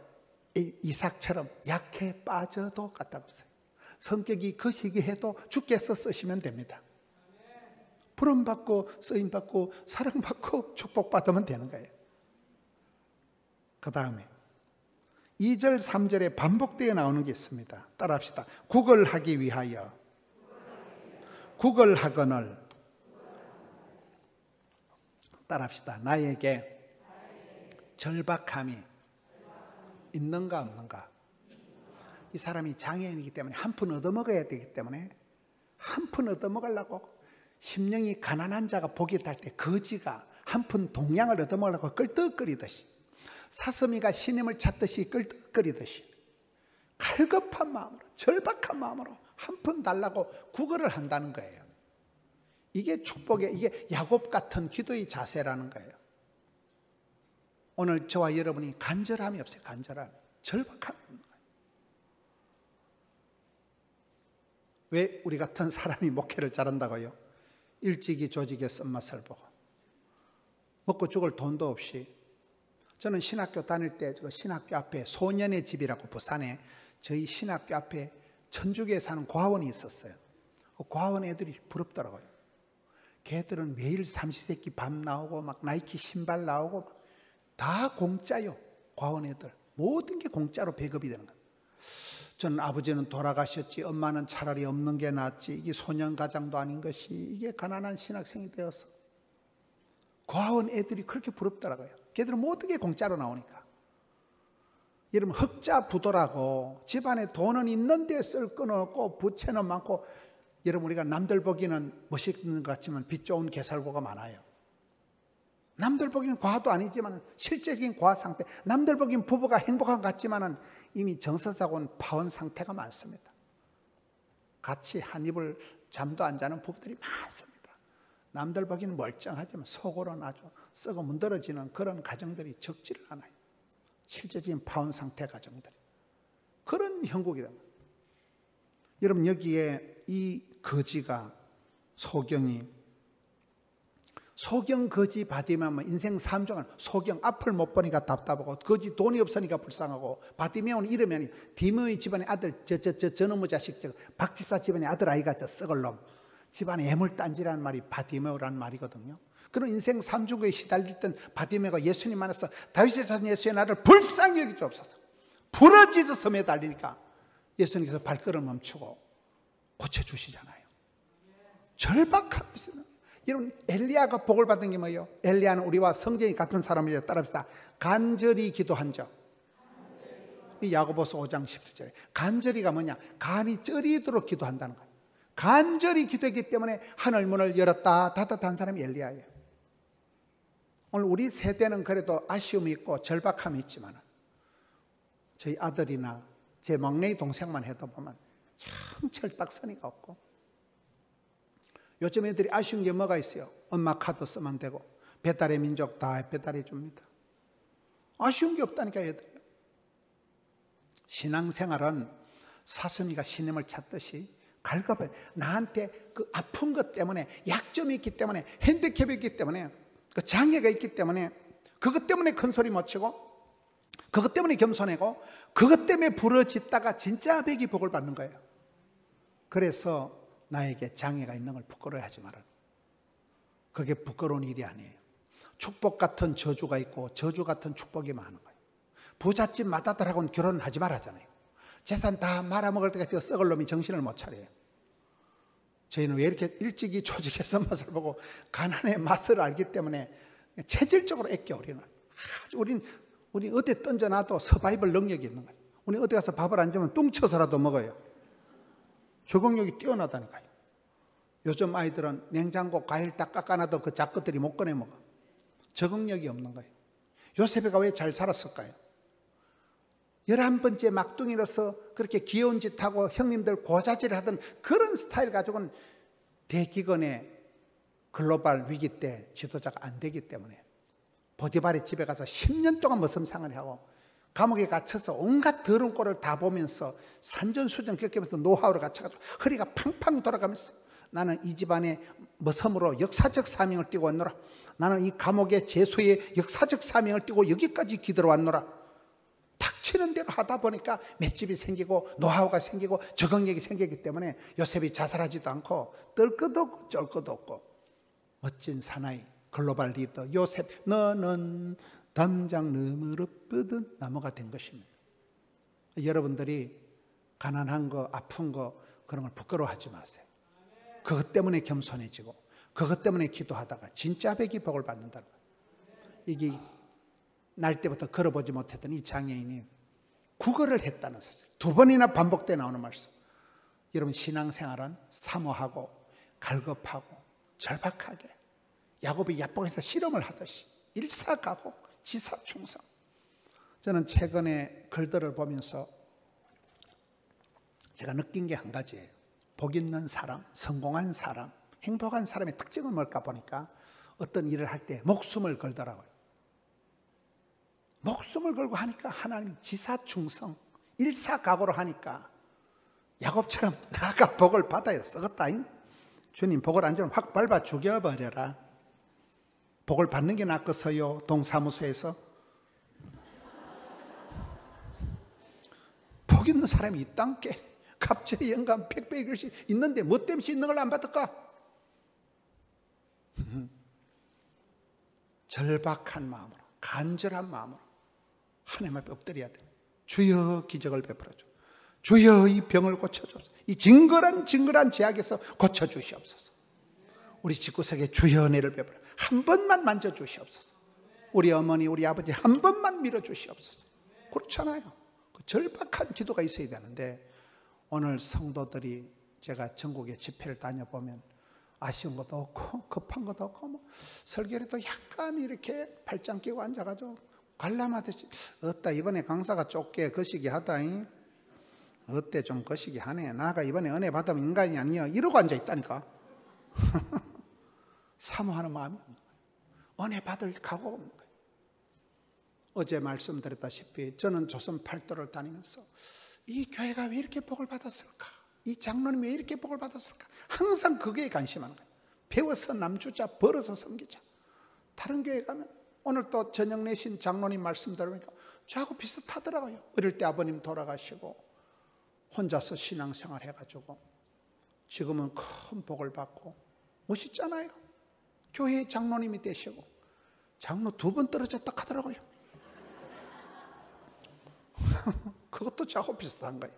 S1: 이삭처럼 약해 빠져도 까딱없어요. 성격이 거시기해도 주께서 쓰시면 됩니다. 부름받고 쓰임받고 사랑받고 축복받으면 되는 거예요. 그 다음에 2절 3절에 반복되어 나오는 게 있습니다. 따라합시다. 구걸하기 위하여 구걸하거늘 따라합시다. 나에게 절박함이 있는가 없는가. 이 사람이 장애인이기 때문에 한 푼 얻어먹어야 되기 때문에 한 푼 얻어먹으려고 심령이 가난한 자가 복이 탈 때 거지가 한 푼 동량을 얻어먹으려고 끌떡거리듯이 사슴이가 신임을 찾듯이 끌떡거리듯이 갈급한 마음으로 절박한 마음으로 한 푼 달라고 구걸을 한다는 거예요. 이게 축복의 이게 야곱 같은 기도의 자세라는 거예요. 오늘 저와 여러분이 간절함이 없어요. 간절함, 절박함이 없는 거예요. 왜 우리 같은 사람이 목회를 잘한다고요? 일찍이 조직의 쓴맛을 보고 먹고 죽을 돈도 없이. 저는 신학교 다닐 때 그 신학교 앞에 소년의 집이라고 부산에 저희 신학교 앞에 천주교에 사는 고아원이 있었어요. 그 고아원 애들이 부럽더라고요. 걔들은 매일 삼시세끼 밥 나오고 막 나이키 신발 나오고 다 공짜요. 고아원 애들 모든 게 공짜로 배급이 되는 거예요. 저는 아버지는 돌아가셨지 엄마는 차라리 없는 게 낫지, 이게 소년가장도 아닌 것이 이게 가난한 신학생이 되어서 고아원 애들이 그렇게 부럽더라고요. 걔들은 모든 게 공짜로 나오니까. 여러분 흑자 부도라고 집안에 돈은 있는데 쓸 건 없고 부채는 많고, 여러분 우리가 남들 보기는 멋있는 것 같지만 빚 좋은 개살구가 많아요. 남들 보기는 과도 아니지만 실제적인 과 상태, 남들 보기는 부부가 행복한 것 같지만 이미 정서적인 파혼 상태가 많습니다. 같이 한 이불 잠도 안 자는 부부들이 많습니다. 남들 보기는 멀쩡하지만 속으로는 아주 썩어 문드러지는 그런 가정들이 적지를 않아요. 실제적인 파혼 상태 가정들이. 그런 형국이다. 여러분 여기에 이 거지가 소경 거지 바디메오는 인생 3종은 소경 앞을 못 보니까 답답하고 거지 돈이 없으니까 불쌍하고, 바디메오는 이름이 아니고 디모의 집안의 아들 저놈의 자식 박집사 집안의 아들 아이가 저 썩을 놈 집안의 애물단지라는 말이 바디메오라는 말이거든요. 그런 인생 3종에 시달릴 땐 바디메오가 예수님 만나서 다윗의 자손 예수의 나를 불쌍히 여기 주옵소서. 부러지듯 섬에 달리니까 예수님께서 발걸음 멈추고 고쳐주시잖아요. 절박합니다. 여러분 엘리야가 복을 받은 게 뭐예요? 엘리야는 우리와 성경이 같은 사람이죠. 따라합시다. 간절히 기도한 적. 이 야고보서 5장 17절에 간절히가 뭐냐? 간이 쩌리도록 기도한다는 거예요. 간절히 기도했기 때문에 하늘 문을 열었다 닫았다 한 사람이 엘리야예요. 오늘 우리 세대는 그래도 아쉬움이 있고 절박함이 있지만 저희 아들이나 제 막내 동생만 해도 보면 참 철딱서니가 없고, 요즘 애들이 아쉬운 게 뭐가 있어요? 엄마 카드 쓰면 되고 배달의 민족 다 배달해 줍니다. 아쉬운 게 없다니까 애들. 신앙생활은 사슴이가 신임을 찾듯이 갈급해. 나한테 그 아픈 것 때문에, 약점이 있기 때문에, 핸디캡이 있기 때문에, 그 장애가 있기 때문에, 그것 때문에 큰 소리 못 치고, 그것 때문에 겸손하고, 그것 때문에 부러졌다가 진짜 백이 복을 받는 거예요. 그래서 나에게 장애가 있는 걸 부끄러워하지 마라. 그게 부끄러운 일이 아니에요. 축복 같은 저주가 있고 저주 같은 축복이 많은 거예요. 부잣집 맏아들하고는 결혼하지 말라잖아요. 재산 다 말아먹을 때가 저 썩을 놈이 정신을 못 차려요. 저희는 왜 이렇게 일찍이 조직의 쓴맛을 보고 가난의 맛을 알기 때문에 체질적으로 애껴. 우린 어디 던져놔도 서바이벌 능력이 있는 거예요. 우리 어디 가서 밥을 안 주면 뚱쳐서라도 먹어요. 적응력이 뛰어나다니까요. 요즘 아이들은 냉장고 과일 딱 깎아놔도 그 작것들이 못 꺼내 먹어. 적응력이 없는 거예요. 요셉이가 왜 잘 살았을까요? 11번째 막둥이로서 그렇게 귀여운 짓하고 형님들 고자질을 하던 그런 스타일 가지고는 대기근의 글로벌 위기 때 지도자가 안 되기 때문에 보디발의 집에 가서 10년 동안 머슴상을 하고 감옥에 갇혀서 온갖 더러운 꼴을 다 보면서 산전수전 겪으면서 노하우를 갖춰가지고 허리가 팡팡 돌아가면서 나는 이 집안의 머슴으로 역사적 사명을 띠고 왔노라. 나는 이 감옥의 죄수의 역사적 사명을 띠고 여기까지 기들어 왔노라. 닥치는 대로 하다 보니까 맷집이 생기고 노하우가 생기고 적응력이 생기기 때문에 요셉이 자살하지도 않고 떨 것도 없고 쩔 것도 없고 멋진 사나이 글로벌 리더 요셉, 너는 담장 너머로 뻗은 나무가 된 것입니다. 여러분들이 가난한 거, 아픈 거 그런 걸 부끄러워하지 마세요. 그것 때문에 겸손해지고 그것 때문에 기도하다가 진짜 백이 복을 받는다는 거예요. 이게 날 때부터 걸어보지 못했던 이 장애인이 구걸을 했다는 사실. 2번이나 반복돼 나오는 말씀. 여러분 신앙생활은 사모하고 갈급하고 절박하게 야곱이 야복에서 실험을 하듯이 일사가고 지사충성. 저는 최근에 글들을 보면서 제가 느낀 게 한 가지예요. 복 있는 사람, 성공한 사람, 행복한 사람의 특징은 뭘까 보니까 어떤 일을 할 때 목숨을 걸더라고요. 목숨을 걸고 하니까 하나님 지사충성, 일사각오로 하니까 야곱처럼 나가 복을 받아야 썩었다잉. 주님 복을 안 주면 확 밟아 죽여버려라. 복을 받는 게 낫겠어요? 동사무소에서? 복 있는 사람이 있단께. 갑자기 영감 100배 글씨 있는데 뭐 때문에 있는 걸 안 받을까? 절박한 마음으로, 간절한 마음으로 하나님 앞에 엎드려야 돼. 주여 기적을 베풀어줘. 주여 이 병을 고쳐주옵소서. 이 징그란 제약에서 고쳐주시옵소서. 우리 집구석에 주여 은혜를 베풀어 한 번만 만져주시옵소서. 우리 어머니 우리 아버지 한 번만 밀어주시옵소서. 그렇잖아요. 그 절박한 기도가 있어야 되는데 오늘 성도들이 제가 전국에 집회를 다녀보면 아쉬운 것도 없고 급한 것도 없고 뭐 설교에도 약간 이렇게 발짱 끼고 앉아가지고 관람하듯이 어따 이번에 강사가 좁게 거시기 하다잉. 어때 좀 거시기 하네. 나가 이번에 은혜 받으면 인간이 아니야. 이러고 앉아있다니까. 사모하는 마음이 없는 거예요. 은혜 받을 각오가 없는 거예요. 어제 말씀드렸다시피 저는 조선 팔도를 다니면서 이 교회가 왜 이렇게 복을 받았을까? 이 장로님이 왜 이렇게 복을 받았을까? 항상 그거에 관심하는 거예요. 배워서 남주자, 벌어서 섬기자. 다른 교회 가면 오늘 또 저녁 내신 장로님 말씀 들으니까 저하고 비슷하더라고요. 어릴 때 아버님 돌아가시고 혼자서 신앙생활 해가지고 지금은 큰 복을 받고 멋있잖아요. 교회 장로님이 되시고 장로 2번 떨어졌다 하더라고요. 그것도 저하고 비슷한 거예요.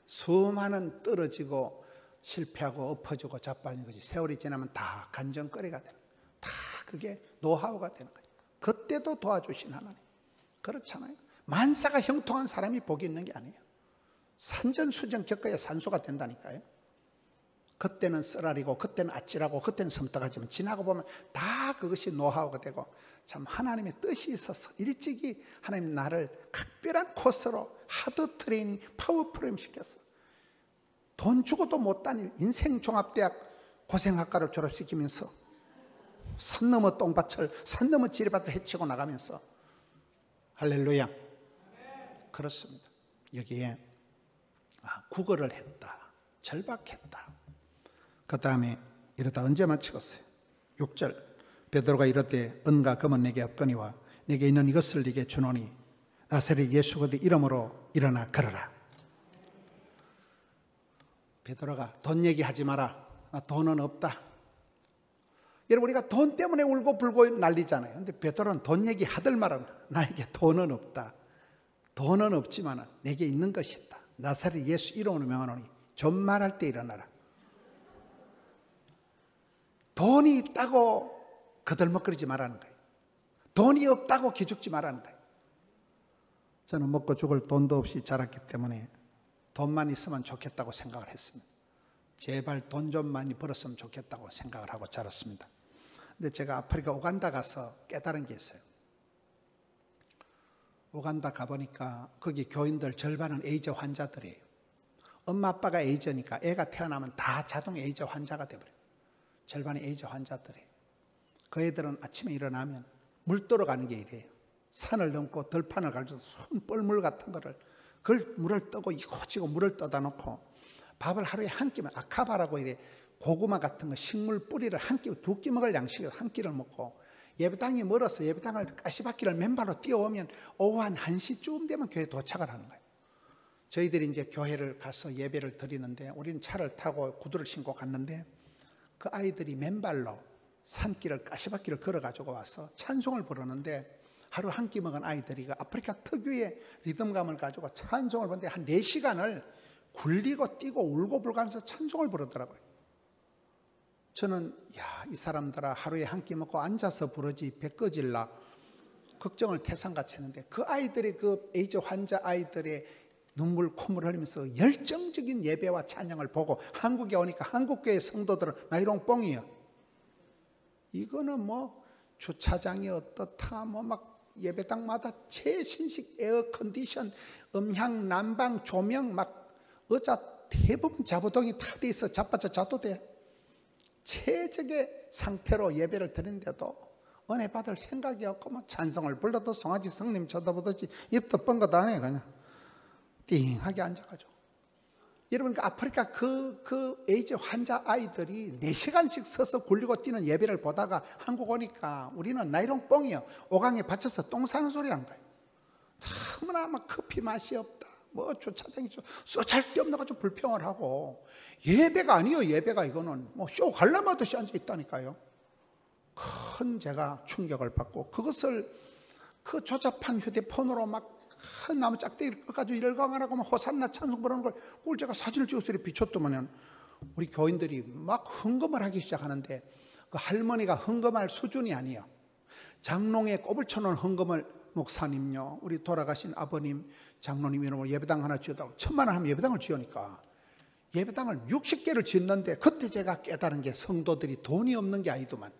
S1: 수많은 떨어지고 실패하고 엎어지고 자빠진 것이 세월이 지나면 다 간정거리가 되는 거예요. 다 그게 노하우가 되는 거예요. 그때도 도와주신 하나님. 그렇잖아요. 만사가 형통한 사람이 복이 있는 게 아니에요. 산전수전 겪어야 산소가 된다니까요. 그때는 쓰라리고 그때는 아찔하고 그때는 섬뜩하지만 지나고 보면 다 그것이 노하우가 되고 참 하나님의 뜻이 있어서 일찍이 하나님이 나를 각별한 코스로 하드 트레이닝 파워 프레임 시켰어. 돈 주고도 못 다닐 인생종합대학 고생학과를 졸업시키면서 산 넘어 똥밭을 산 넘어 지뢰밭을 헤치고 나가면서 할렐루야. 그렇습니다. 여기에 구걸을 했다. 절박했다. 그 다음에 이러다 언제 마치겠어요? 6절 베드로가 이르되 은과 금은 내게 없거니와 내게 있는 이것을 네게 주노니 나사렛 예수 그리스도의 이름으로 일어나 걸어라. 베드로가 돈 얘기하지 마라. 나 돈은 없다. 여러분 우리가 돈 때문에 울고 불고 난리잖아요. 근데 베드로는 돈 얘기 하들 말은 나에게 돈은 없다. 돈은 없지만 내게 있는 것이 있다. 나사렛 예수 이름으로 명하노니 존말할 때 일어나라. 돈이 있다고 거들먹거리지 말라는 거예요. 돈이 없다고 기죽지 말라는 거예요. 저는 먹고 죽을 돈도 없이 자랐기 때문에 돈만 있으면 좋겠다고 생각을 했습니다. 제발 돈 좀 많이 벌었으면 좋겠다고 생각을 하고 자랐습니다. 근데 제가 아프리카 우간다 가서 깨달은 게 있어요. 우간다 가보니까 거기 교인들 절반은 에이즈 환자들이에요. 엄마 아빠가 에이즈니까 애가 태어나면 다 자동 에이즈 환자가 돼버려요. 절반이 에이즈 환자들이에요. 그 애들은 아침에 일어나면 물 떠러 가는 게 이래요. 산을 넘고 들판을 가르쳐서 손 뻘물 같은 거를 그걸 물을 떠고 이고지고 물을 떠다 놓고 밥을 하루에 한 끼만 아카바라고 이래 고구마 같은 거 식물 뿌리를 한 끼, 2끼 먹을 양식으로 한 끼를 먹고 예배당이 멀어서 예배당을 가시밭길을 맨발로 뛰어오면 오후 한 1시쯤 되면 교회에 도착을 하는 거예요. 저희들이 이제 교회를 가서 예배를 드리는데 우리는 차를 타고 구두를 신고 갔는데 그 아이들이 맨발로 산길을 가시밭길을 걸어가지고 와서 찬송을 부르는데 하루 한 끼 먹은 아이들이 아프리카 특유의 리듬감을 가지고 찬송을 부르는데 한 4시간을 굴리고 뛰고 울고 불가면서 찬송을 부르더라고요. 저는 이 사람들아 하루에 한 끼 먹고 앉아서 부르지 배 꺼질라 걱정을 태산같이 했는데 그 아이들이 그 에이즈 환자 아이들의 눈물 콧물 흘리면서 열정적인 예배와 찬양을 보고 한국에 오니까 한국교회 성도들은 나이롱 뻥이에요. 이거는 뭐 주차장이 어떻다 뭐 막 예배당마다 최신식 에어컨디션 음향 난방 조명 막 의자 대부분 자부동이 다 돼 있어. 자빠져 자도 돼. 최적의 상태로 예배를 드리는데도 은혜 받을 생각이 없고 뭐 찬송을 불러도 송아지 성님 쳐다보듯이 입도 뻥긋 안 해. 그냥 띵하게 앉아가지고 여러분, 그 아프리카 그 에이즈 환자 아이들이 4시간씩 서서 굴리고 뛰는 예배를 보다가 한국 오니까 우리는 나이롱 뻥이요. 오강에 받쳐서 똥 싸는 소리 하는 거예요. 너무나 막 커피 맛이 없다. 뭐 주차장이 쏘잘데없는 거 좀 불평을 하고, 예배가 아니에요. 예배가 이거는 뭐 쇼 관람하듯이 앉아 있다니까요. 큰 제가 충격을 받고, 그것을 그 조잡한 휴대폰으로 막 나무 짝대기를 꺾어가지고 열광하라고 막 호산나 찬송 부르는 걸 그걸 제가 사진을 찍어서 이렇게 비췄더만은 우리 교인들이 막 헌금을 하기 시작하는데, 그 할머니가 헌금할 수준이 아니에요. 장롱에 꼽을 쳐놓은 헌금을, 목사님요, 우리 돌아가신 아버님, 장로님 이름으로 예배당 하나 지어달라고 1,000만 원 하면 예배당을 지으니까 예배당을 60개를 짓는데, 그때 제가 깨달은 게 성도들이 돈이 없는 게 아니더만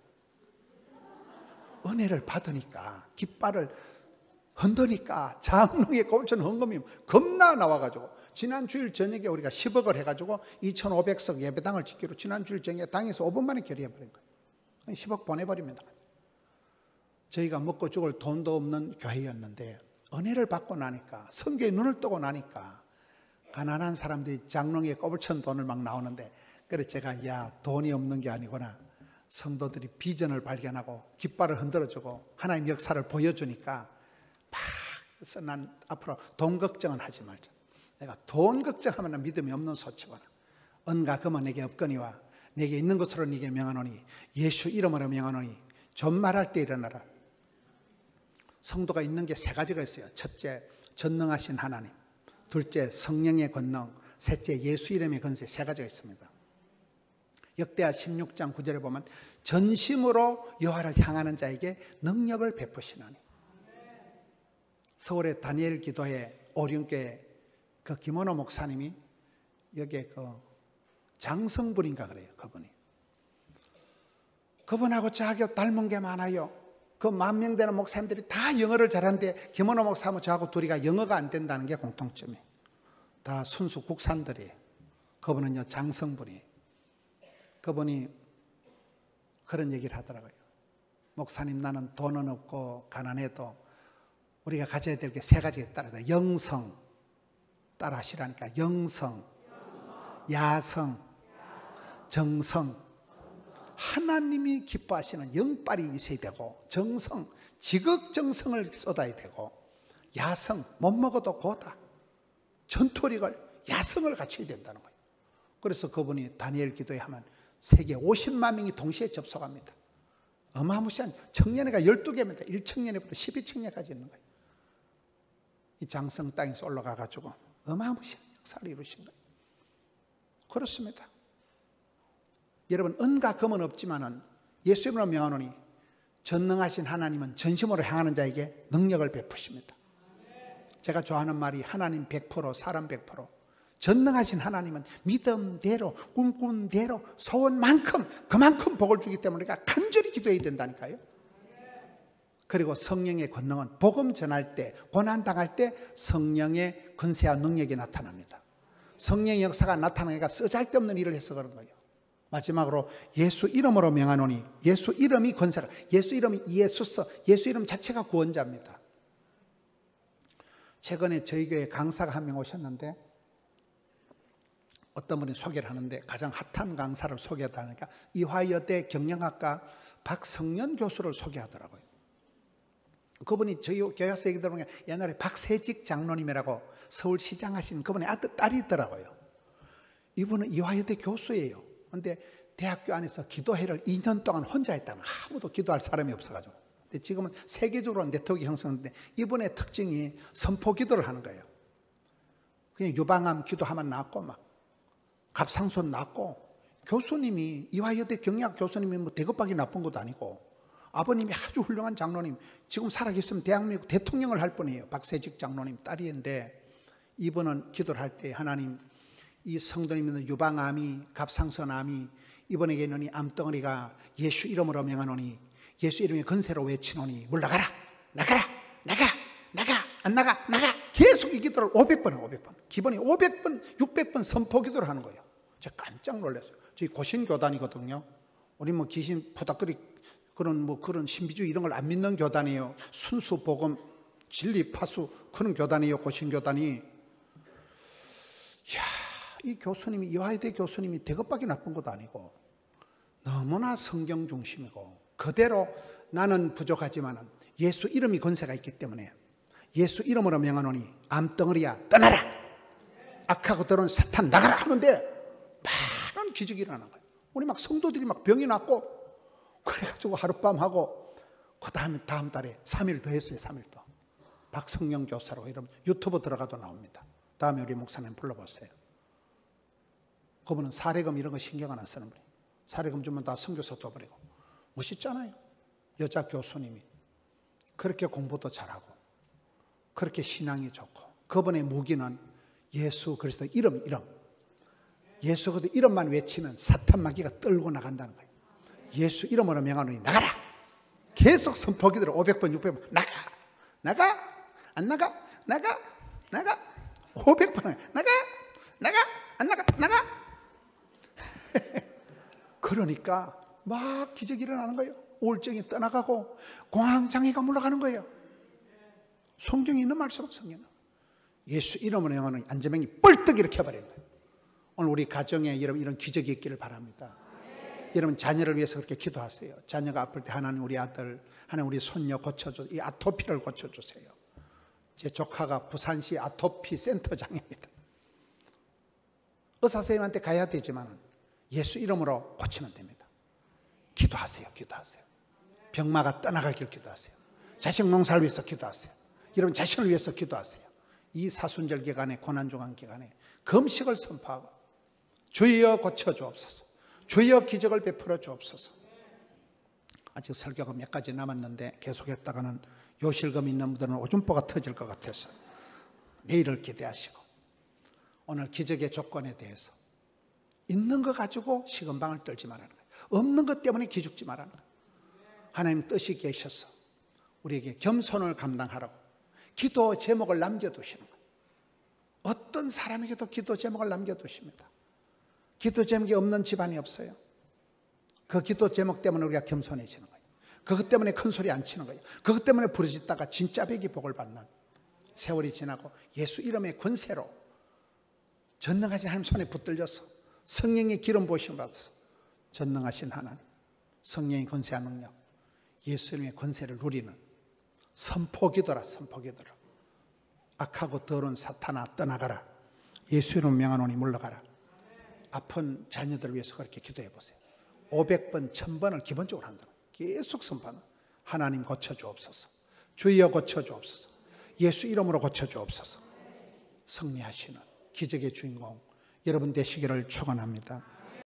S1: 은혜를 받으니까, 깃발을 흔드니까 장롱에 꼽을쳐놓은 헌금이 겁나 나와가지고, 지난 주일 저녁에 우리가 10억을 해가지고 2,500석 예배당을 짓기로 지난 주일 저녁에 당에서 5분 만에 결의해버린 거예요. 10억 보내버립니다. 저희가 먹고 죽을 돈도 없는 교회였는데 은혜를 받고 나니까, 성경에 눈을 뜨고 나니까 가난한 사람들이 장롱에 꼽을쳐놓은 돈을 막 나오는데, 그래서 제가 야, 돈이 없는 게 아니구나. 성도들이 비전을 발견하고 깃발을 흔들어주고 하나님 역사를 보여주니까 막, 그래서 난 앞으로 돈 걱정은 하지 말자. 내가 돈 걱정하면 난 믿음이 없는 소치구나. 은과 금은 내게 없거니와 내게 있는 것으로 네게 명하노니 예수 이름으로 명하노니 좀 말할 때 일어나라. 성도가 있는 게 3가지가 있어요. 첫째, 전능하신 하나님. 둘째, 성령의 권능. 셋째, 예수 이름의 권세. 3가지가 있습니다. 역대하 16장 9절에 보면 전심으로 여호와를 향하는 자에게 능력을 베푸시나니. 서울의 다니엘 기도회 오륜교회 그 김원호 목사님이 여기에 그 장성분인가 그래요. 그분하고 저하고 닮은 게 많아요. 그 10,000명 되는 목사님들이 다 영어를 잘하는데 김원호 목사하고 저하고 둘이가 영어가 안 된다는 게 공통점이에요. 다 순수 국산들이에요. 그분은요, 장성분이에요. 그분이 그런 얘기를 하더라고요. 목사님, 나는 돈은 없고 가난해도 우리가 가져야 될 게 3가지에 따라서 영성 따라 하시라니까. 영성, 야성, 정성. 하나님이 기뻐하시는 영빨이 있어야 되고, 정성, 지극정성을 쏟아야 되고, 야성, 못 먹어도 고다, 전투력을, 야성을 갖춰야 된다는 거예요. 그래서 그분이 다니엘 기도회 하면 세계 50만 명이 동시에 접속합니다. 어마무시한 청년회가 12개입니다. 1청년회부터 12청년회까지 있는 거예요. 이 장성 땅에서 올라가가지고 어마무시한 역사를 이루신 거예요. 그렇습니다. 여러분, 은과 금은 없지만은 예수 이름으로 명하노니 전능하신 하나님은 전심으로 향하는 자에게 능력을 베푸십니다. 제가 좋아하는 말이 하나님 100%, 사람 100%. 전능하신 하나님은 믿음대로, 꿈꾼대로, 소원만큼, 그만큼 복을 주기 때문에 우리가 간절히 기도해야 된다니까요. 그리고 성령의 권능은 복음 전할 때, 고난당할 때 성령의 권세와 능력이 나타납니다. 성령의 역사가 나타나니까 쓰잘데없는 일을 해서 그런 거예요. 마지막으로 예수 이름으로 명하노니, 예수 이름이 권세가, 예수 이름이 이에수서, 예수 이름 자체가 구원자입니다. 최근에 저희 교회 강사가 한 명 오셨는데, 어떤 분이 소개를 하는데 가장 핫한 강사를 소개하다니까 이화여대 경영학과 박성년 교수를 소개하더라고요. 그분이 저희 교회에서 얘기 들어보면 옛날에 박세직 장로님이라고 서울시장 하신 그분의 딸이더라고요. 이분은 이화여대 교수예요. 그런데 대학교 안에서 기도회를 2년 동안 혼자 했다는, 아무도 기도할 사람이 없어가지고. 근데 지금은 세계적으로 네트워크 형성되는데 이분의 특징이 선포 기도를 하는 거예요. 그냥 유방암 기도하면 낫고 막 갑상선 낫고, 교수님이 이화여대 경영학 교수님이 뭐 대급하기 나쁜 것도 아니고, 아버님이 아주 훌륭한 장로님, 지금 살아계시면 대한민국 대통령을 할 뻔이에요. 박세직 장로님 딸인데, 이분은 기도를 할 때 하나님, 이 성도님 있는 유방암이, 갑상선암이 이분에게 있는 암덩어리가 예수 이름으로 명하노니 예수 이름의 건세로 외치노니 물러가라, 나가라, 나가, 나가, 안 나가, 나가. 계속 이 기도를 500번, 500번. 기본이 500번, 600번 선포 기도를 하는 거예요. 제가 깜짝 놀랐어요. 저희 고신교단이거든요. 우리 뭐 귀신 포닥거리 그런 신비주의 이런 걸 안 믿는 교단이에요. 순수 복음, 진리 파수 그런 교단이에요. 고신교단이. 이야, 이 교수님이, 이화여대 교수님이 대급밖에 나쁜 것도 아니고 너무나 성경 중심이고, 그대로 나는 부족하지만 예수 이름이 권세가 있기 때문에 예수 이름으로 명하노니 암덩어리야 떠나라, 악하고 더러운 사탄 나가라 하는데 많은 기적이 일어나는 거예요. 우리 막 성도들이 막 병이 났고, 그래가지고 하룻밤 하고 그 다음 달에 3일 더 했어요. 3일 더. 박성령 교사로 이런 유튜브 들어가도 나옵니다. 다음에 우리 목사님 불러보세요. 그분은 사례금 이런 거 신경 안 쓰는 분이에요. 사례금 주면 다 선교사 떠버리고. 멋있잖아요. 여자 교수님이 그렇게 공부도 잘하고 그렇게 신앙이 좋고, 그분의 무기는 예수 그리스도 이름. 예수 그리스도 이름만 외치면 사탄 마귀가 떨고 나간다는 거예요. 예수 이름으로 명하노니 나가라. 계속 선포기들을 500번 600번 나가 안 나가 500번 나가 그러니까 막 기적이 일어나는 거예요. 우울증이 떠나가고 공황장애가 물러가는 거예요. 성경에 있는 말씀은 성경은 예수 이름으로 명하는 안전병이 뻘떡 일으켜버리는 거예요. 오늘 우리 가정에 여러분 이런 기적이 있기를 바랍니다. 여러분 자녀를 위해서 그렇게 기도하세요. 자녀가 아플 때 하나님 우리 아들, 하나님 우리 손녀 고쳐줘, 이 아토피를 고쳐주세요. 제 조카가 부산시 아토피 센터장입니다. 의사 선생님한테 가야 되지만 예수 이름으로 고치면 됩니다. 기도하세요. 병마가 떠나가길 기도하세요. 자식 농사를 위해서 기도하세요. 여러분 자신을 위해서 기도하세요. 이 사순절 기간에, 고난중한 기간에 금식을 선포하고 주여 고쳐주옵소서, 주여 기적을 베풀어 주옵소서. 아직 설교가 몇 가지 남았는데 계속했다가는 요실금 있는 분들은 오줌보가 터질 것 같아서 내일을 기대하시고, 오늘 기적의 조건에 대해서 있는 거 가지고 시건방을 떨지 말라는 거예요. 없는 것 때문에 기죽지 말라는 거예요. 하나님 뜻이 계셔서 우리에게 겸손을 감당하라고 기도 제목을 남겨두시는 거예요. 어떤 사람에게도 기도 제목을 남겨두십니다. 기도 제목이 없는 집안이 없어요. 그 기도 제목 때문에 우리가 겸손해지는 거예요. 그것 때문에 큰 소리 안 치는 거예요. 그것 때문에 부르짖다가 진짜 백이 복을 받는 세월이 지나고 예수 이름의 권세로 전능하신 하나님 손에 붙들려서 성령의 기름 부으심을 받아서 전능하신 하나님, 성령의 권세와 능력, 예수 이름의 권세를 누리는 선포기도라. 악하고 더러운 사탄아 떠나가라. 예수 이름 명하노니 물러가라. 아픈 자녀들을 위해서 그렇게 기도해 보세요. 500번, 1000번을 기본적으로 한다. 계속 선포하는, 하나님 고쳐주옵소서, 주여 고쳐주옵소서, 예수 이름으로 고쳐주옵소서. 승리하시는 기적의 주인공 여러분 되시기를 축원합니다.